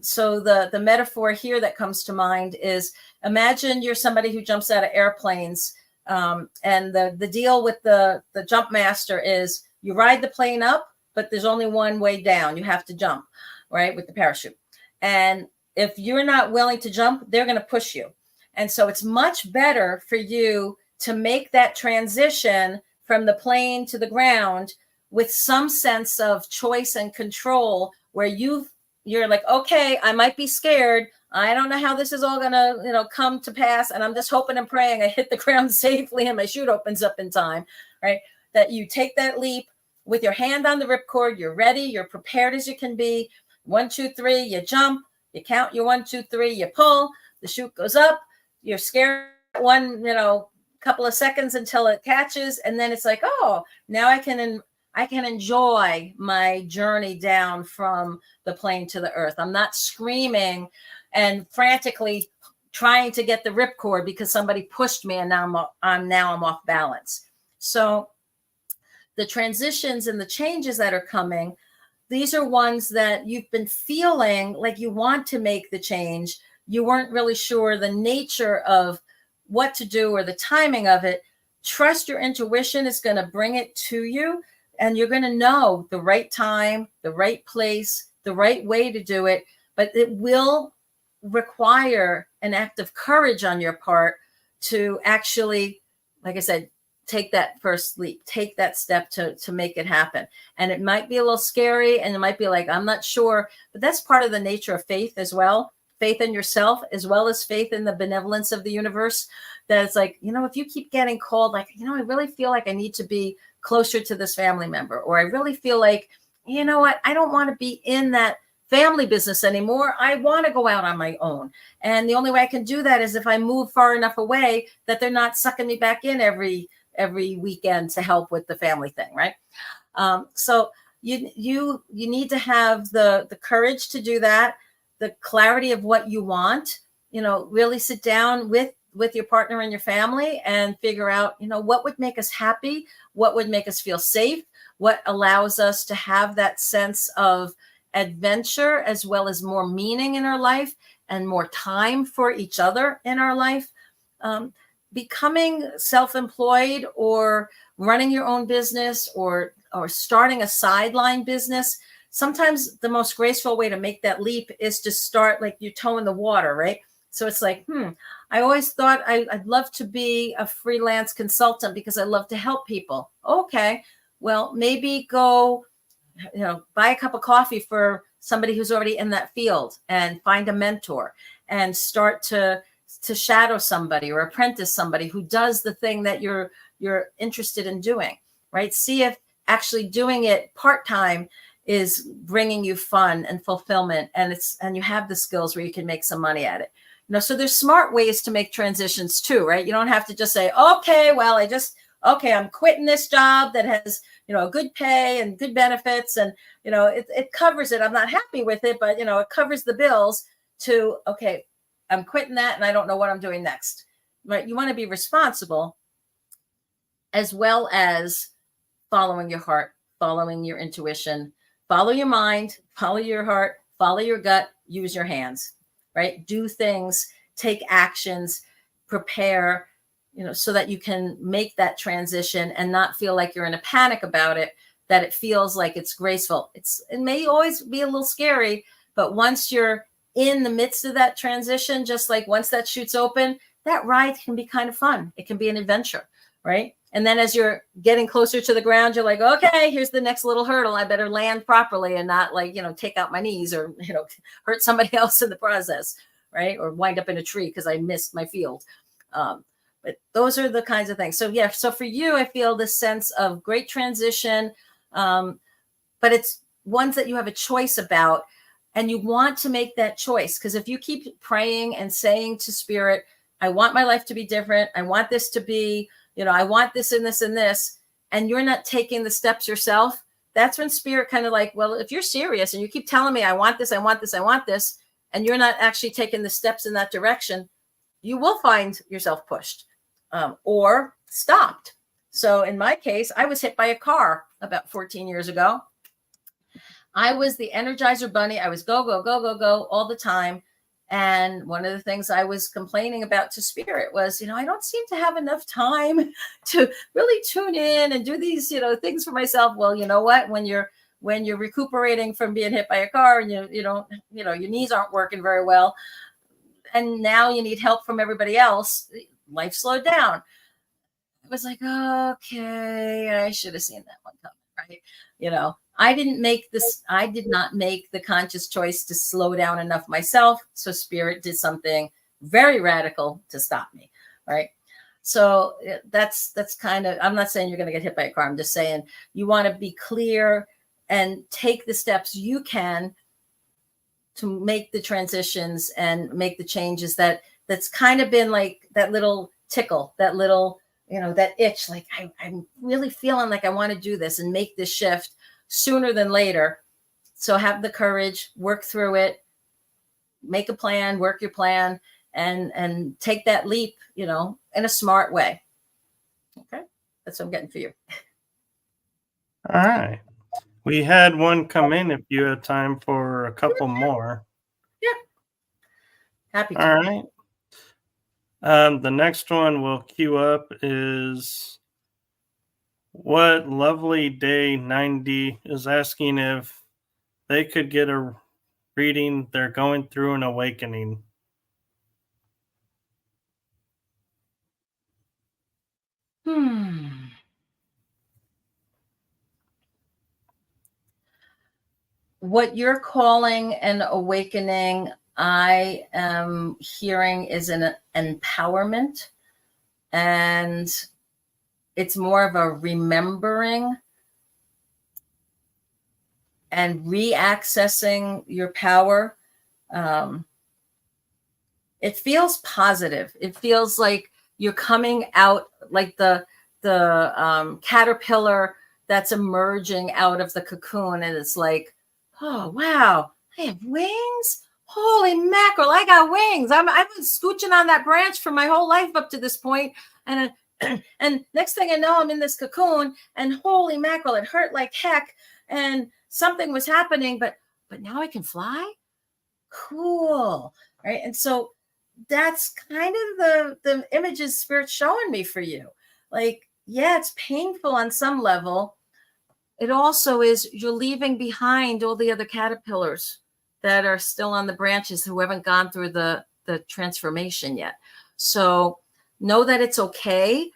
So the metaphor here that comes to mind is, imagine you're somebody who jumps out of airplanes, and the deal with the jump master is you ride the plane up, but there's only one way down. You have to jump, right, with the parachute. And if you're not willing to jump, they're going to push you. And so it's much better for you to make that transition from the plane to the ground with some sense of choice and control, where you're like, okay, I might be scared. I don't know how this is all going to, come to pass. And I'm just hoping and praying I hit the ground safely and my chute opens up in time, right? That you take that leap with your hand on the ripcord. You're ready. You're prepared as you can be. 1, 2, 3, you jump, you count your 1, 2, 3, you pull, the chute goes up. You're scared. One, couple of seconds until it catches, and then it's like, oh, now I can enjoy my journey down from the plane to the earth. I'm not screaming and frantically trying to get the ripcord because somebody pushed me, and now I'm off balance. So the transitions and the changes that are coming, these are ones that you've been feeling like you want to make the change. You weren't really sure the nature of what to do or the timing of it. Trust your intuition is going to bring it to you, and you're going to know the right time, the right place, the right way to do it. But it will require an act of courage on your part to actually, like I said, take that first leap, take that step to make it happen. And it might be a little scary, and it might be like, I'm not sure, but that's part of the nature of faith as well. Faith in yourself, as well as faith in the benevolence of the universe. That it's like, if you keep getting called, like, I really feel like I need to be closer to this family member, or I really feel like, I don't want to be in that family business anymore. I want to go out on my own. And the only way I can do that is if I move far enough away that they're not sucking me back in every weekend to help with the family thing, right? So you need to have the courage to do that, the clarity of what you want. Really sit down with your partner and your family and figure out, what would make us happy, what would make us feel safe, what allows us to have that sense of adventure, as well as more meaning in our life and more time for each other in our life. Becoming self-employed or running your own business or starting a sideline business, sometimes the most graceful way to make that leap is to start like your toe in the water, right? So it's like, I always thought I'd love to be a freelance consultant because I love to help people. Okay, well, maybe go, buy a cup of coffee for somebody who's already in that field and find a mentor and start to shadow somebody or apprentice somebody who does the thing that you're interested in doing, right? See if actually doing it part-time is bringing you fun and fulfillment, and you have the skills where you can make some money at it. So there's smart ways to make transitions too, right? You don't have to just say, okay, well, I'm quitting this job that has, good pay and good benefits, and, it covers it. I'm not happy with it, but, it covers the bills to, okay, I'm quitting that and I don't know what I'm doing next, right? You want to be responsible, as well as following your heart, following your intuition, follow your mind, follow your heart, follow your gut, use your hands, right? Do things, take actions, prepare, so that you can make that transition and not feel like you're in a panic about it, that it feels like it's graceful. It may always be a little scary, but once you're in the midst of that transition, just like once that chute's open, that ride can be kind of fun. It can be an adventure, right? And then as you're getting closer to the ground, you're like, okay, here's the next little hurdle. I better land properly and not take out my knees or, hurt somebody else in the process, right? Or wind up in a tree because I missed my field. But those are the kinds of things. So yeah, so for you, I feel this sense of great transition, but it's ones that you have a choice about, and you want to make that choice. Because if you keep praying and saying to Spirit, I want my life to be different, I want this to be, I want this and this and this, and you're not taking the steps yourself, that's when Spirit kind of like, well, if you're serious and you keep telling me, I want this, I want this, I want this, and you're not actually taking the steps in that direction, you will find yourself pushed or stopped. So in my case, I was hit by a car about 14 years ago. I was the Energizer Bunny. I was go, go, go, go, go all the time. And one of the things I was complaining about to Spirit was, I don't seem to have enough time to really tune in and do these, things for myself. Well, you know what? When you're recuperating from being hit by a car and your knees aren't working very well, and now you need help from everybody else, life slowed down. I was like, okay, I should have seen that one coming, right? I did not make the conscious choice to slow down enough myself. So Spirit did something very radical to stop me. Right. So that's kind of, I'm not saying you're going to get hit by a car. I'm just saying you want to be clear and take the steps you can to make the transitions and make the changes that's kind of been like that little tickle, that little that itch, like I'm really feeling like I want to do this and make this shift sooner than later. So have the courage, work through it, make a plan, work your plan, and take that leap, in a smart way. Okay. That's what I'm getting for you. All right. We had one come in if you had time for a couple more. Yeah. Happy to. All right. The next one we'll queue up is What Lovely Day 90 is asking if they could get a reading. They're going through an awakening. What you're calling an awakening, I am hearing, is an empowerment. And it's more of a remembering and reaccessing your power. It feels positive. It feels like you're coming out like the caterpillar that's emerging out of the cocoon, and it's like, oh wow, I have wings. Holy mackerel, I got wings. I've been scooching on that branch for my whole life up to this point, and and next thing I know, I'm in this cocoon, and holy mackerel, it hurt like heck, and something was happening, but now I can fly. Cool, right? And so that's kind of the images Spirit's showing me for you. Like, yeah, it's painful on some level. It also is, you're leaving behind all the other caterpillars that are still on the branches who haven't gone through the transformation yet. So know that it's okay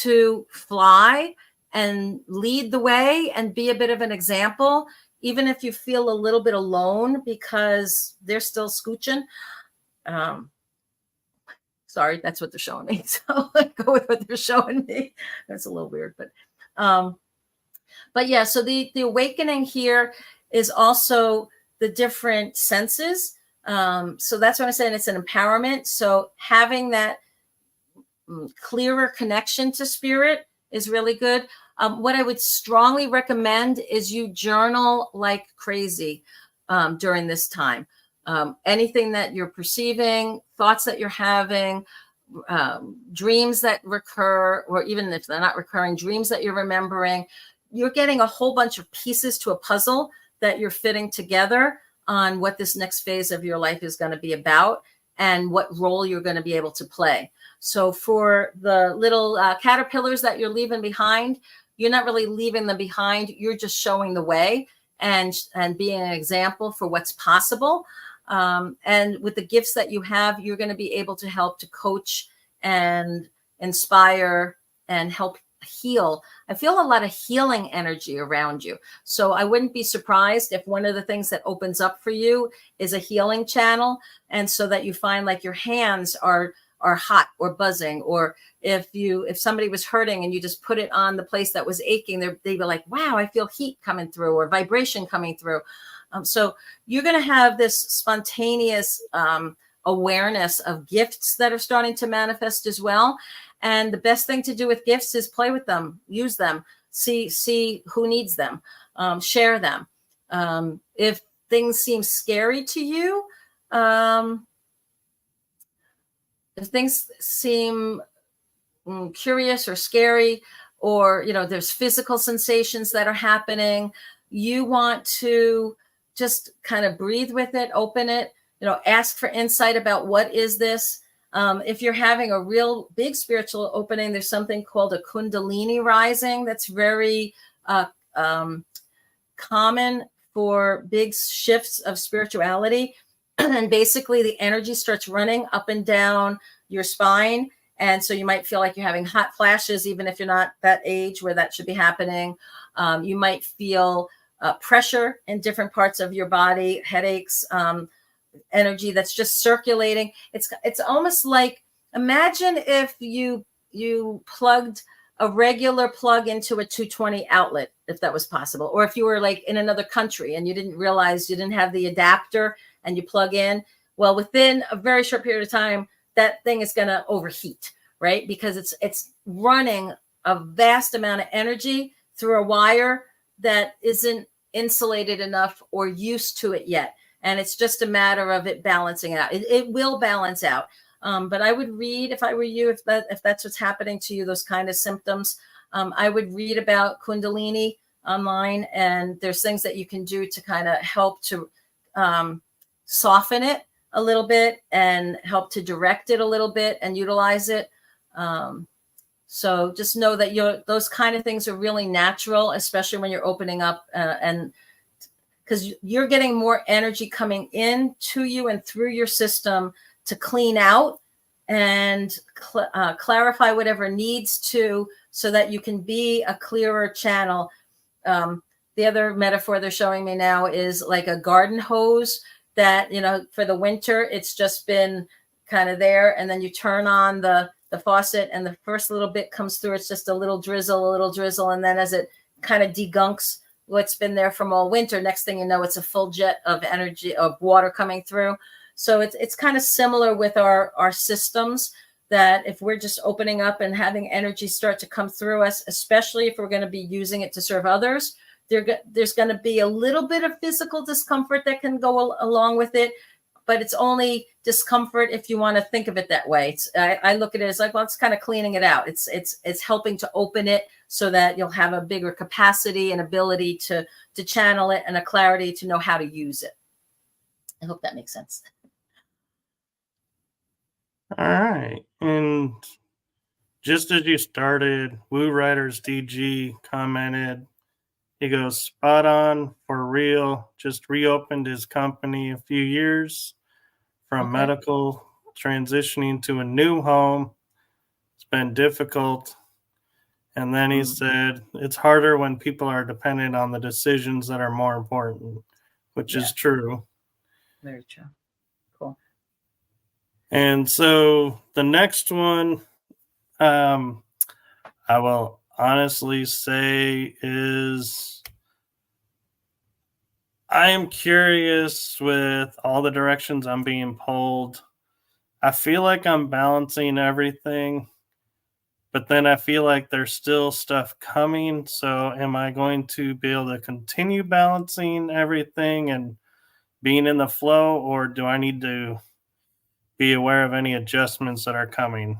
to fly and lead the way and be a bit of an example, even if you feel a little bit alone because they're still scooching. Sorry, that's what they're showing me. So I go with what they're showing me. That's a little weird, but yeah. So the awakening here is also the different senses. So that's what I'm saying. It's an empowerment. So having that clearer connection to spirit is really good. What I would strongly recommend is you journal like crazy during this time. Anything that you're perceiving, thoughts that you're having, dreams that recur, or even if they're not recurring, dreams that you're remembering, you're getting a whole bunch of pieces to a puzzle that you're fitting together on what this next phase of your life is going to be about and what role you're going to be able to play. So for the little caterpillars that you're leaving behind, you're not really leaving them behind. You're just showing the way and being an example for what's possible. And with the gifts that you have, you're going to be able to help to coach and inspire and help heal. I feel a lot of healing energy around you. So I wouldn't be surprised if one of the things that opens up for you is a healing channel. And so that you find like your hands are hot or buzzing, or if somebody was hurting and you just put it on the place that was aching, they'd be like, wow, I feel heat coming through or vibration coming through. So you're going to have this spontaneous awareness of gifts that are starting to manifest as well. And the best thing to do with gifts is play with them, use them, see who needs them, share them. If things seem scary to you, if things seem curious or scary, or, there's physical sensations that are happening, you want to just kind of breathe with it, open it, ask for insight about what is this. If you're having a real big spiritual opening, there's something called a Kundalini rising that's very common for big shifts of spirituality. And basically the energy starts running up and down your spine. And so you might feel like you're having hot flashes, even if you're not that age where that should be happening. You might feel pressure in different parts of your body, headaches, energy that's just circulating. It's almost like, imagine if you plugged a regular plug into a 220 outlet, if that was possible, or if you were like in another country and you didn't realize you didn't have the adapter and you plug in. Well, within a very short period of time, that thing is going to overheat, right? Because it's running a vast amount of energy through a wire that isn't insulated enough or used to it yet. And it's just a matter of it balancing out. It will balance out. But I would read, if I were you, if that's what's happening to you, those kind of symptoms, I would read about Kundalini online, and there's things that you can do to kind of help to soften it a little bit and help to direct it a little bit and utilize it. So just know that those kind of things are really natural, especially when you're opening up and because you're getting more energy coming in to you and through your system to clean out and clarify whatever needs to, so that you can be a clearer channel. The other metaphor they're showing me now is like a garden hose that, for the winter, it's just been kind of there. And then you turn on the faucet and the first little bit comes through. It's just a little drizzle. And then as it kind of degunks what's been there from all winter, next thing you know, it's a full jet of energy, of water coming through. So it's kind of similar with our systems, that if we're just opening up and having energy start to come through us, especially if we're going to be using it to serve others, there's going to be a little bit of physical discomfort that can go along with it, but it's only discomfort if you want to think of it that way. I look at it as like, well, it's kind of cleaning it out. It's helping to open it so that you'll have a bigger capacity and ability to channel it, and a clarity to know how to use it. I hope that makes sense. All right. And just as you started, Woo Riders DG commented, he goes, spot on, for real. Just reopened his company a few years from medical, transitioning to a new home. It's been difficult. And then he said, it's harder when people are dependent on the decisions that are more important, which is true. Very true. Cool. And so the next one, I will honestly say, is I am curious with all the directions I'm being pulled. I feel like I'm balancing everything, but then I feel like there's still stuff coming. So am I going to be able to continue balancing everything and being in the flow, or do I need to be aware of any adjustments that are coming?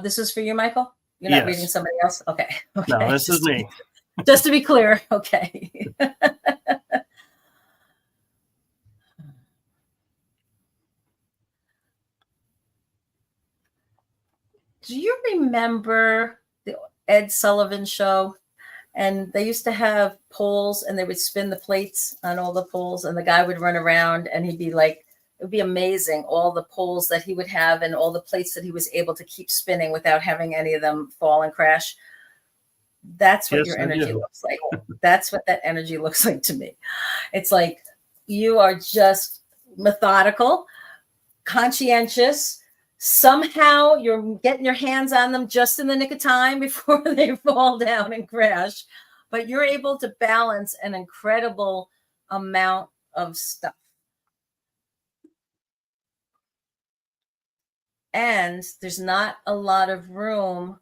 This is for you, Michael? You're not reading somebody else? Okay. No, this is me. Just to be clear. Okay. Do you remember the Ed Sullivan Show? And they used to have poles, and they would spin the plates on all the poles, and the guy would run around, and he'd be like, it would be amazing, all the poles that he would have and all the plates that he was able to keep spinning without having any of them fall and crash. That's what your energy looks like. That's what that energy looks like to me. It's like you are just methodical, conscientious. Somehow you're getting your hands on them just in the nick of time before they fall down and crash. But you're able to balance an incredible amount of stuff. And there's not a lot of room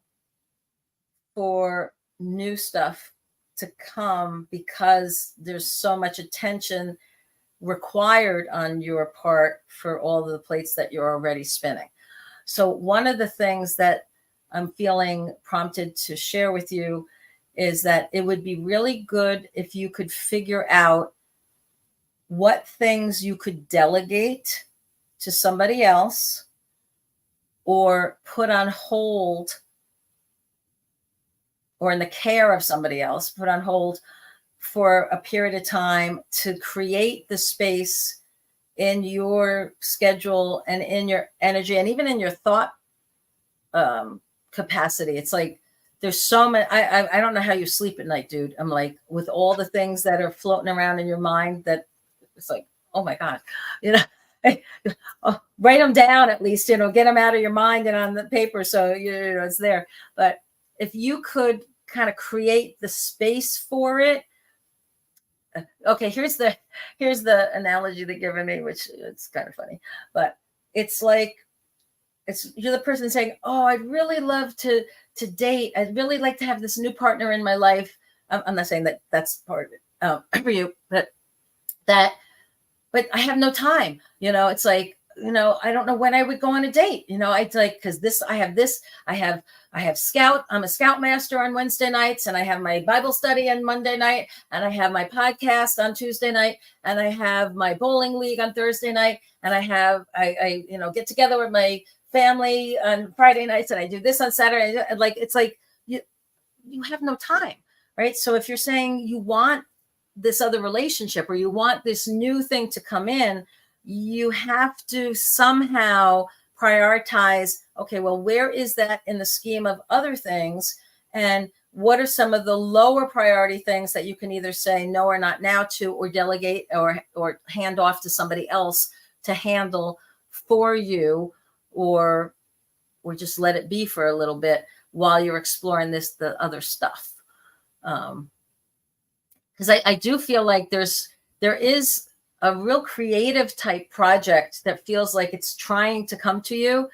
for new stuff to come because there's so much attention required on your part for all of the plates that you're already spinning. So one of the things that I'm feeling prompted to share with you is that it would be really good if you could figure out what things you could delegate to somebody else or put on hold, or in the care of somebody else, put on hold for a period of time to create the space in your schedule and in your energy and even in your thought capacity. It's like there's so many. I don't know how you sleep at night, dude. I'm like, with all the things that are floating around in your mind, that it's like, oh my God, write them down at least, get them out of your mind and on the paper so it's there. But if you could kind of create the space for it. Okay, here's the analogy they're giving me, which it's kind of funny, but it's like you're the person saying, oh, I'd really love to date. I'd really like to have this new partner in my life. I'm not saying that that's part of it for you, but I have no time. It's like, I don't know when I would go on a date. I'd like, because I have Scout. I'm a Scout master on Wednesday nights, and I have my Bible study on Monday night, and I have my podcast on Tuesday night, and I have my bowling league on Thursday night, and I get together with my family on Friday nights, and I do this on Saturday. Like, it's like you have no time, right? So if you're saying you want this other relationship, or you want this new thing to come in, you have to somehow prioritize, okay, well, where is that in the scheme of other things? And what are some of the lower priority things that you can either say no or not now to, or delegate, or hand off to somebody else to handle for you, or just let it be for a little bit while you're exploring the other stuff. Because I do feel like there is a real creative type project that feels like it's trying to come to you.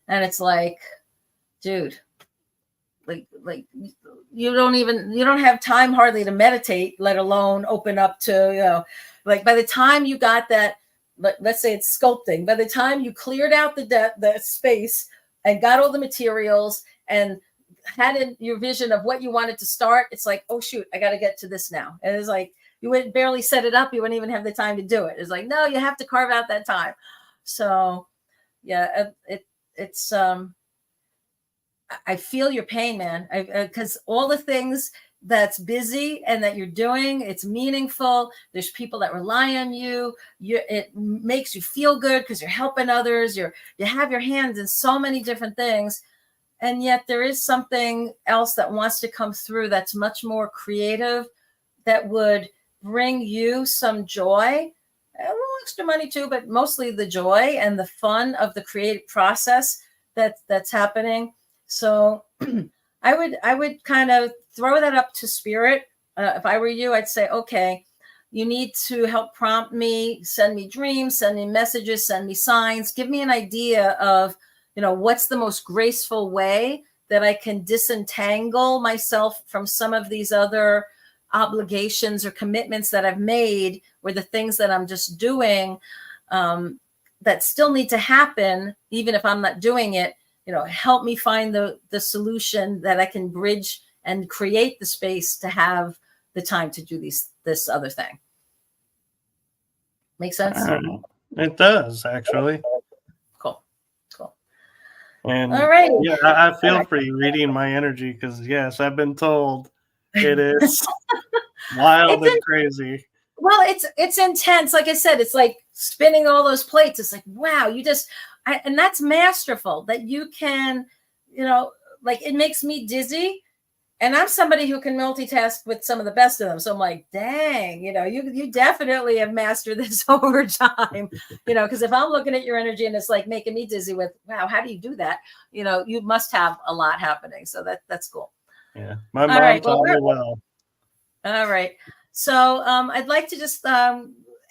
And it's like, dude, like you don't have time hardly to meditate, let alone open up to, like, by the time you got that, let's say it's sculpting, by the time you cleared out the space and got all the materials and had in your vision of what you wanted to start, it's like, oh shoot, I got to get to this now. And it's like, you wouldn't barely set it up. You wouldn't even have the time to do it. It's like, no, you have to carve out that time. So yeah, it's, I feel your pain, man. Because all the things that's busy and that you're doing, it's meaningful. There's people that rely on you. It makes you feel good because you're helping others. You have your hands in so many different things. And yet there is something else that wants to come through that's much more creative, that would bring you some joy, a little extra money too, but mostly the joy and the fun of the creative process that's happening. So I would kind of throw that up to spirit. If I were you, I'd say, okay, you need to help prompt me, send me dreams, send me messages, send me signs, give me an idea of, what's the most graceful way that I can disentangle myself from some of these other obligations or commitments that I've made, or the things that I'm just doing that still need to happen, even if I'm not doing it. Help me find the solution that I can bridge and create the space to have the time to do this other thing. Make sense? It does, actually. Cool. And all right. Yeah, I feel for you reading my energy, because yes, I've been told it is wild and crazy. Well, it's intense. Like I said, it's like spinning all those plates. It's like, wow, and that's masterful that you can, like, it makes me dizzy. And I'm somebody who can multitask with some of the best of them. So I'm like, dang, you definitely have mastered this over time, because if I'm looking at your energy and it's like making me dizzy with, wow, how do you do that? You must have a lot happening. So that's cool. Yeah. My mom taught me well. All right. So I'd like to just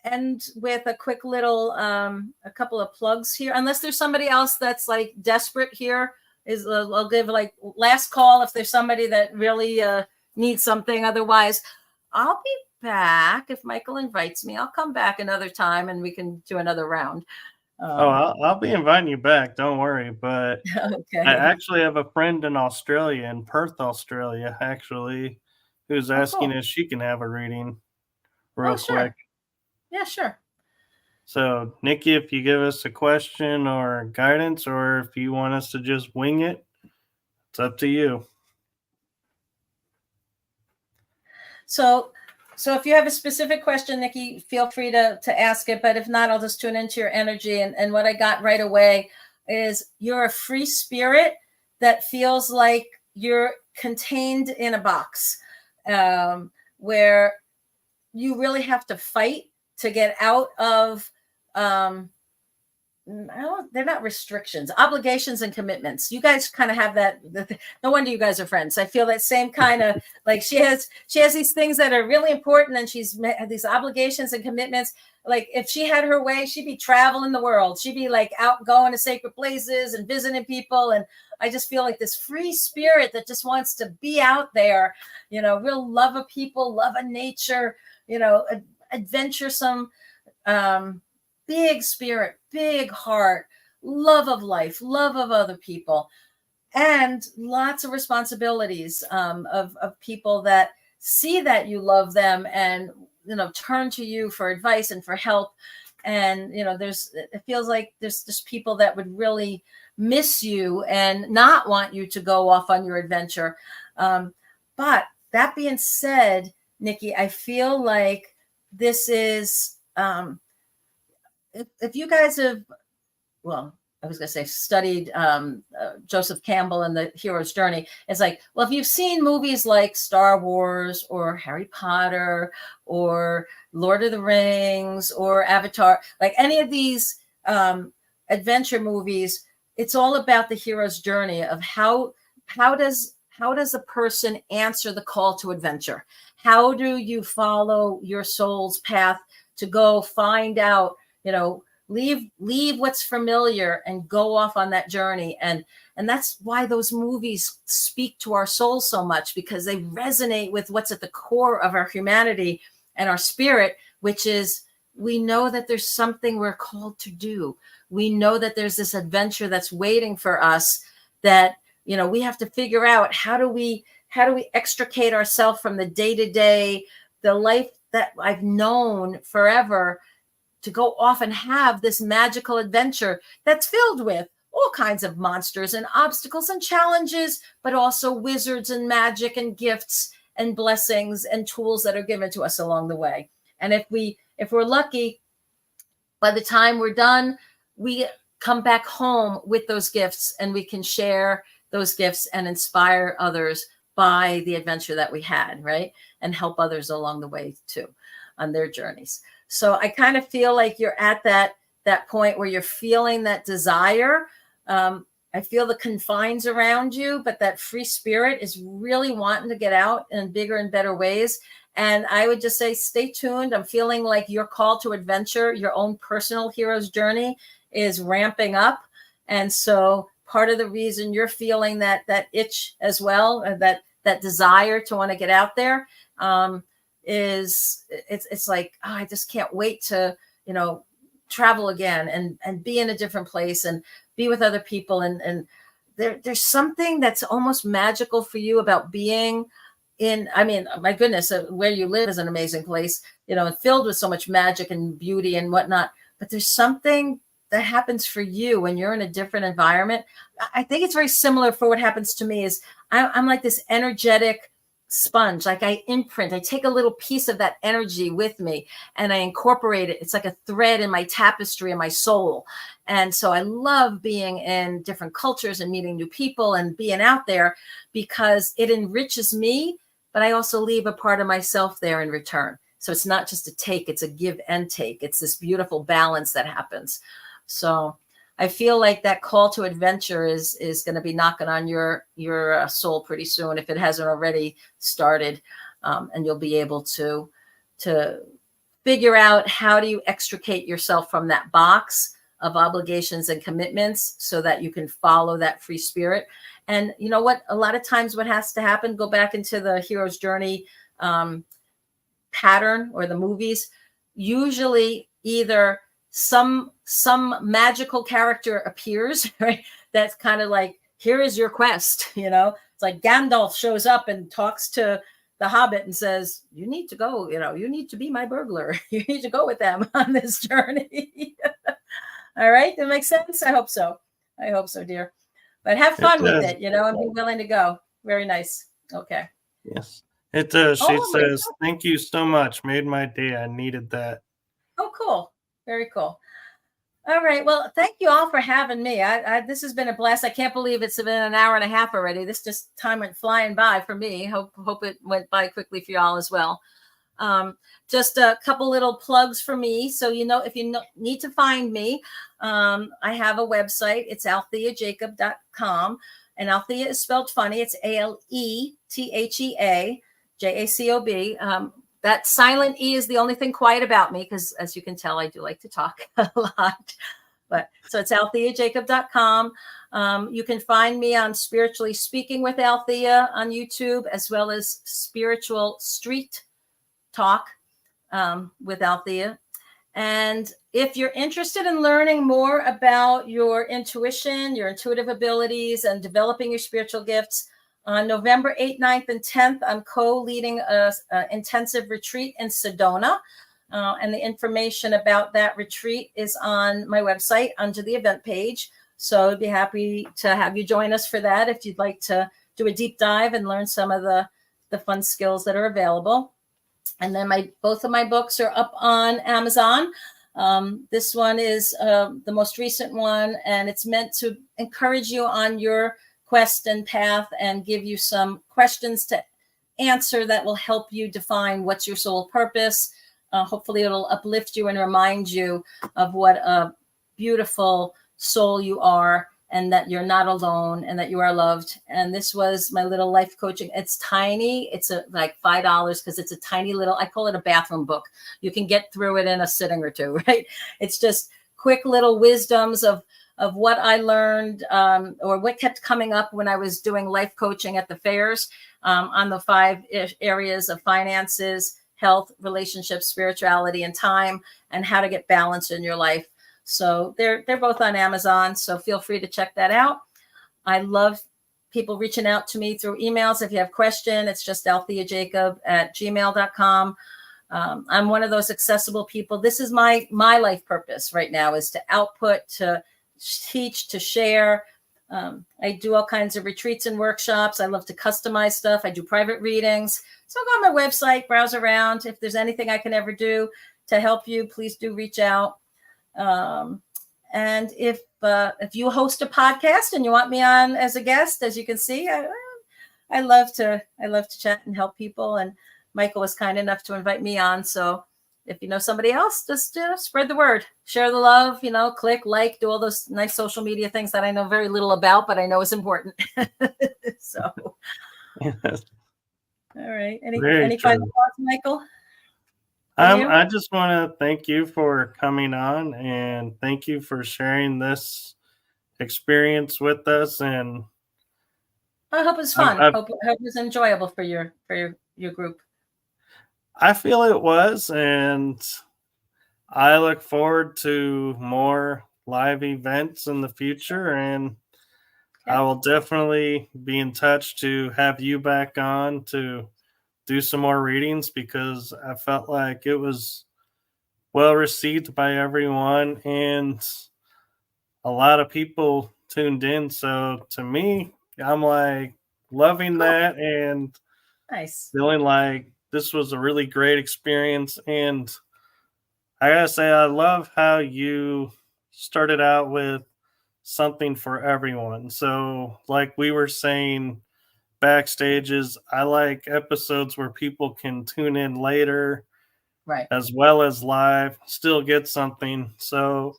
end with a quick little, a couple of plugs here, unless there's somebody else that's like desperate here. I'll give like last call if there's somebody that really needs something. Otherwise, I'll be back if Michael invites me. I'll come back another time and we can do another round. I'll be inviting you back. Don't worry. But okay. I actually have a friend in Australia, in Perth, Australia, actually, who's asking if she can have a reading real quick. Yeah, sure. So, Nikki, if you give us a question or guidance, or if you want us to just wing it, it's up to you. So if you have a specific question, Nikki, feel free to ask it. But if not, I'll just tune into your energy. And what I got right away is you're a free spirit that feels like you're contained in a box, where you really have to fight to get out of they're not restrictions, obligations and commitments. You guys kind of have that. No wonder you guys are friends. I feel that same kind of like she has these things that are really important, and she's had these obligations and commitments. Like if she had her way, she'd be traveling the world. She'd be like out going to sacred places and visiting people. And I just feel like this free spirit that just wants to be out there, real love of people, love of nature, adventuresome, big spirit, big heart, love of life, love of other people, and lots of responsibilities of people that see that you love them and, turn to you for advice and for help. And, it feels like there's just people that would really miss you and not want you to go off on your adventure. But that being said, Nikki, I feel like this is, if you guys have, I was going to say studied Joseph Campbell and the hero's journey, it's like, well, if you've seen movies like Star Wars or Harry Potter or Lord of the Rings or Avatar, like any of these adventure movies, it's all about the hero's journey of how does a person answer the call to adventure? How do you follow your soul's path to go find out, leave what's familiar and go off on that journey? And that's why those movies speak to our soul so much, because they resonate with what's at the core of our humanity and our spirit, which is we know that there's something we're called to do. We know that there's this adventure that's waiting for us that, we have to figure out how do we extricate ourselves from the day-to-day, the life that I've known forever, to go off and have this magical adventure that's filled with all kinds of monsters and obstacles and challenges, but also wizards and magic and gifts and blessings and tools that are given to us along the way. And if we're lucky, by the time we're done, we come back home with those gifts, and we can share those gifts and inspire others by the adventure that we had, right? And help others along the way too on their journeys. So I kind of feel like you're at that point where you're feeling that desire. I feel the confines around you, but that free spirit is really wanting to get out in bigger and better ways. And I would just say, stay tuned. I'm feeling like your call to adventure, your own personal hero's journey, is ramping up. And so part of the reason you're feeling that itch as well, that desire to want to get out there, is it's like, oh, I just can't wait to, travel again and be in a different place and be with other people. And there's something that's almost magical for you about being in, I mean, my goodness, where you live is an amazing place, filled with so much magic and beauty and whatnot. But there's something that happens for you when you're in a different environment. I think it's very similar for what happens to me is I'm like this energetic sponge. Like I take a little piece of that energy with me and I incorporate it. It's like a thread in my tapestry of my soul. And so I love being in different cultures and meeting new people and being out there because it enriches me, but I also leave a part of myself there in return. So it's not just a take, it's a give and take. It's this beautiful balance that happens. So I feel like that call to adventure is going to be knocking on your soul pretty soon, if it hasn't already started, and you'll be able to figure out how do you extricate yourself from that box of obligations and commitments so that you can follow that free spirit. And you know what? A lot of times what has to happen, go back into the hero's journey pattern or the movies, usually either some magical character appears, right? That's kind of like, here is your quest, It's like Gandalf shows up and talks to the Hobbit and says, you need to go, you need to be my burglar. You need to go with them on this journey. All right. That makes sense. I hope so. Dear. But have fun with it, and be willing to go. Very nice. Okay. Yes, it does. She says, thank you so much. Made my day. I needed that. Oh, cool. Very cool. All right. Well, thank you all for having me. This has been a blast. I can't believe it's been an hour and a half already. This just time went flying by for me. Hope it went by quickly for y'all as well. Just a couple little plugs for me. So, if you need to find me, I have a website. It's aletheajacob.com. And Alethea is spelled funny. It's ALETHEA JACOB. That silent E is the only thing quiet about me, because as you can tell, I do like to talk a lot. But so it's aletheajacob.com. You can find me on Spiritually Speaking with Alethea on YouTube, as well as Spiritual Street Talk with Alethea. And if you're interested in learning more about your intuition, your intuitive abilities, and developing your spiritual gifts, on November 8th, 9th, and 10th, I'm co-leading an intensive retreat in Sedona. And the information about that retreat is on my website under the event page. So I'd be happy to have you join us for that if you'd like to do a deep dive and learn some of the fun skills that are available. And then both of my books are up on Amazon. This one is the most recent one, and it's meant to encourage you on your quest and path and give you some questions to answer that will help you define what's your soul purpose. Hopefully it'll uplift you and remind you of what a beautiful soul you are, and that you're not alone, and that you are loved. And this was my little life coaching. It's tiny. It's like $5 because it's a tiny little, I call it a bathroom book. You can get through it in a sitting or two, right? It's just quick little wisdoms of what I learned, or what kept coming up when I was doing life coaching at the fairs, on the 5 areas of finances, health, relationships, spirituality, and time, and how to get balance in your life. So they're both on Amazon. So feel free to check that out. I love people reaching out to me through emails. If you have a question, it's just aletheajacob@gmail.com. I'm one of those accessible people. This is my life purpose right now, is to output, to teach, to share. I do all kinds of retreats and workshops. I love to customize stuff. I do private readings. So go on my website, browse around. If there's anything I can ever do to help you, please do reach out. And if you host a podcast and you want me on as a guest, as you can see, I love to chat and help people. And Michael was kind enough to invite me on. So if you know somebody else, just spread the word, share the love, click, like, do all those nice social media things that I know very little about, but I know is important. So, Yes. All right. Very Any true. final thoughts, Michael? I just want to thank you for coming on, and thank you for sharing this experience with us. And I hope it's fun. Hope it was enjoyable for your group. I feel it was, and I look forward to more live events in the future, and I will definitely be in touch to have you back on to do some more readings, because I felt like it was well received by everyone and a lot of people tuned in. So to me, I'm like loving that and Nice. feeling like this was a really great experience. And I gotta say, I love how you started out with something for everyone. So, like we were saying backstages, I like episodes where people can tune in later, right, as well as live, still get something. So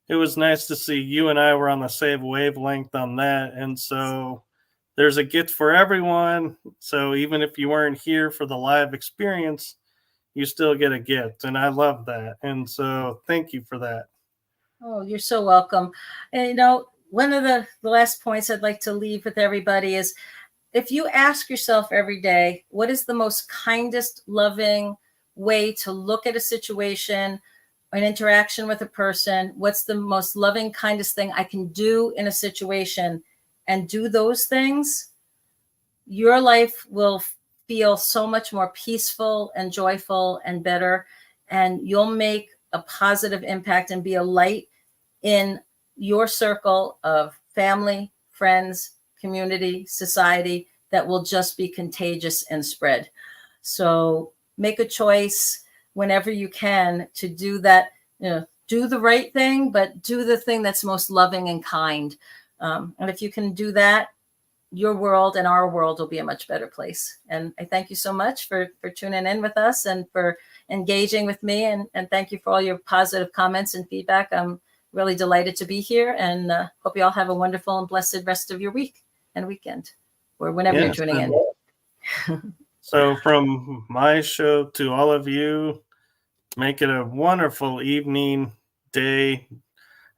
it was nice to see you and I were on the same wavelength on that. And so there's a gift for everyone. So even if you weren't here for the live experience, you still get a gift. And I love that. And so thank you for that. Oh, you're so welcome. And one of the last points I'd like to leave with everybody is, if you ask yourself every day, what is the most kindest, loving way to look at a situation, an interaction with a person? What's the most loving, kindest thing I can do in a situation, and do those things? Your life will feel so much more peaceful and joyful and better, and you'll make a positive impact and be a light in your circle of family, friends, community, society, that will just be contagious and spread. So make a choice whenever you can to do that, do the right thing, but do the thing that's most loving and kind. And if you can do that, your world and our world will be a much better place. And I thank you so much for tuning in with us and for engaging with me. And thank you for all your positive comments and feedback. I'm really delighted to be here, and hope you all have a wonderful and blessed rest of your week and weekend, or whenever you're tuning in. So from my show to all of you, make it a wonderful evening, day,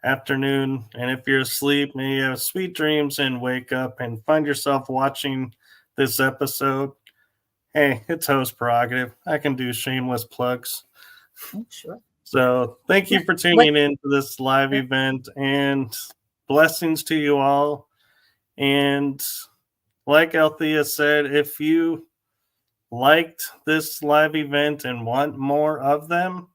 afternoon. And if you're asleep, may you have sweet dreams and wake up and find yourself watching this episode. Hey, it's host prerogative. I can do shameless plugs. Sure. So thank you for tuning in to this live event, and blessings to you all. And like Alethea said, if you liked this live event and want more of them,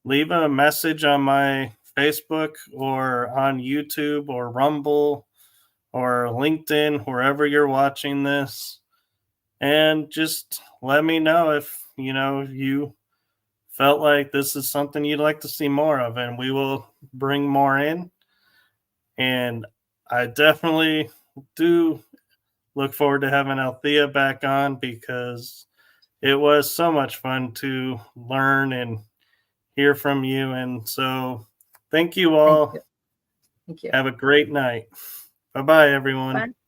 leave a message on my Facebook or on YouTube or Rumble or LinkedIn, wherever you're watching this, and just let me know if you felt like this is something you'd like to see more of, and we will bring more in. And I definitely do look forward to having Alethea back on, because it was so much fun to learn and hear from you. And so thank you all. Thank you. Have a great night. Bye-bye, everyone. Bye.